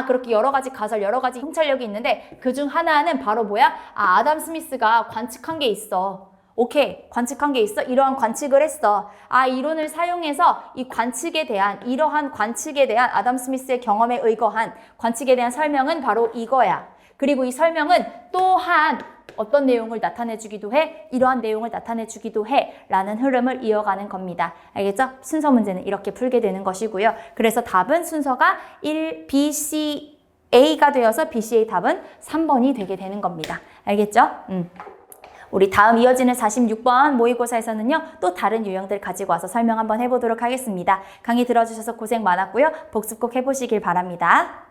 그렇게 여러 가지 가설, 여러 가지 통찰력이 있는데 그중 하나는 바로 뭐야? 아담 스미스가 관측한 게 있어. 오케이. 관측한 게 있어. 이러한 관측을 했어. 이론을 사용해서 이 관측에 대한 이러한 관측에 대한 아담 스미스의 경험에 의거한 관측에 대한 설명은 바로 이거야. 그리고 이 설명은 또한 어떤 내용을 나타내주기도 해? 이러한 내용을 나타내주기도 해. 라는 흐름을 이어가는 겁니다. 알겠죠? 순서 문제는 이렇게 풀게 되는 것이고요. 그래서 답은 순서가 1, B, C, A가 되어서 BCA 답은 3번이 되게 되는 겁니다. 알겠죠? 우리 다음 이어지는 46번 모의고사에서는요. 또 다른 유형들 가지고 와서 설명 한번 해보도록 하겠습니다. 강의 들어주셔서 고생 많았고요. 복습 꼭 해보시길 바랍니다.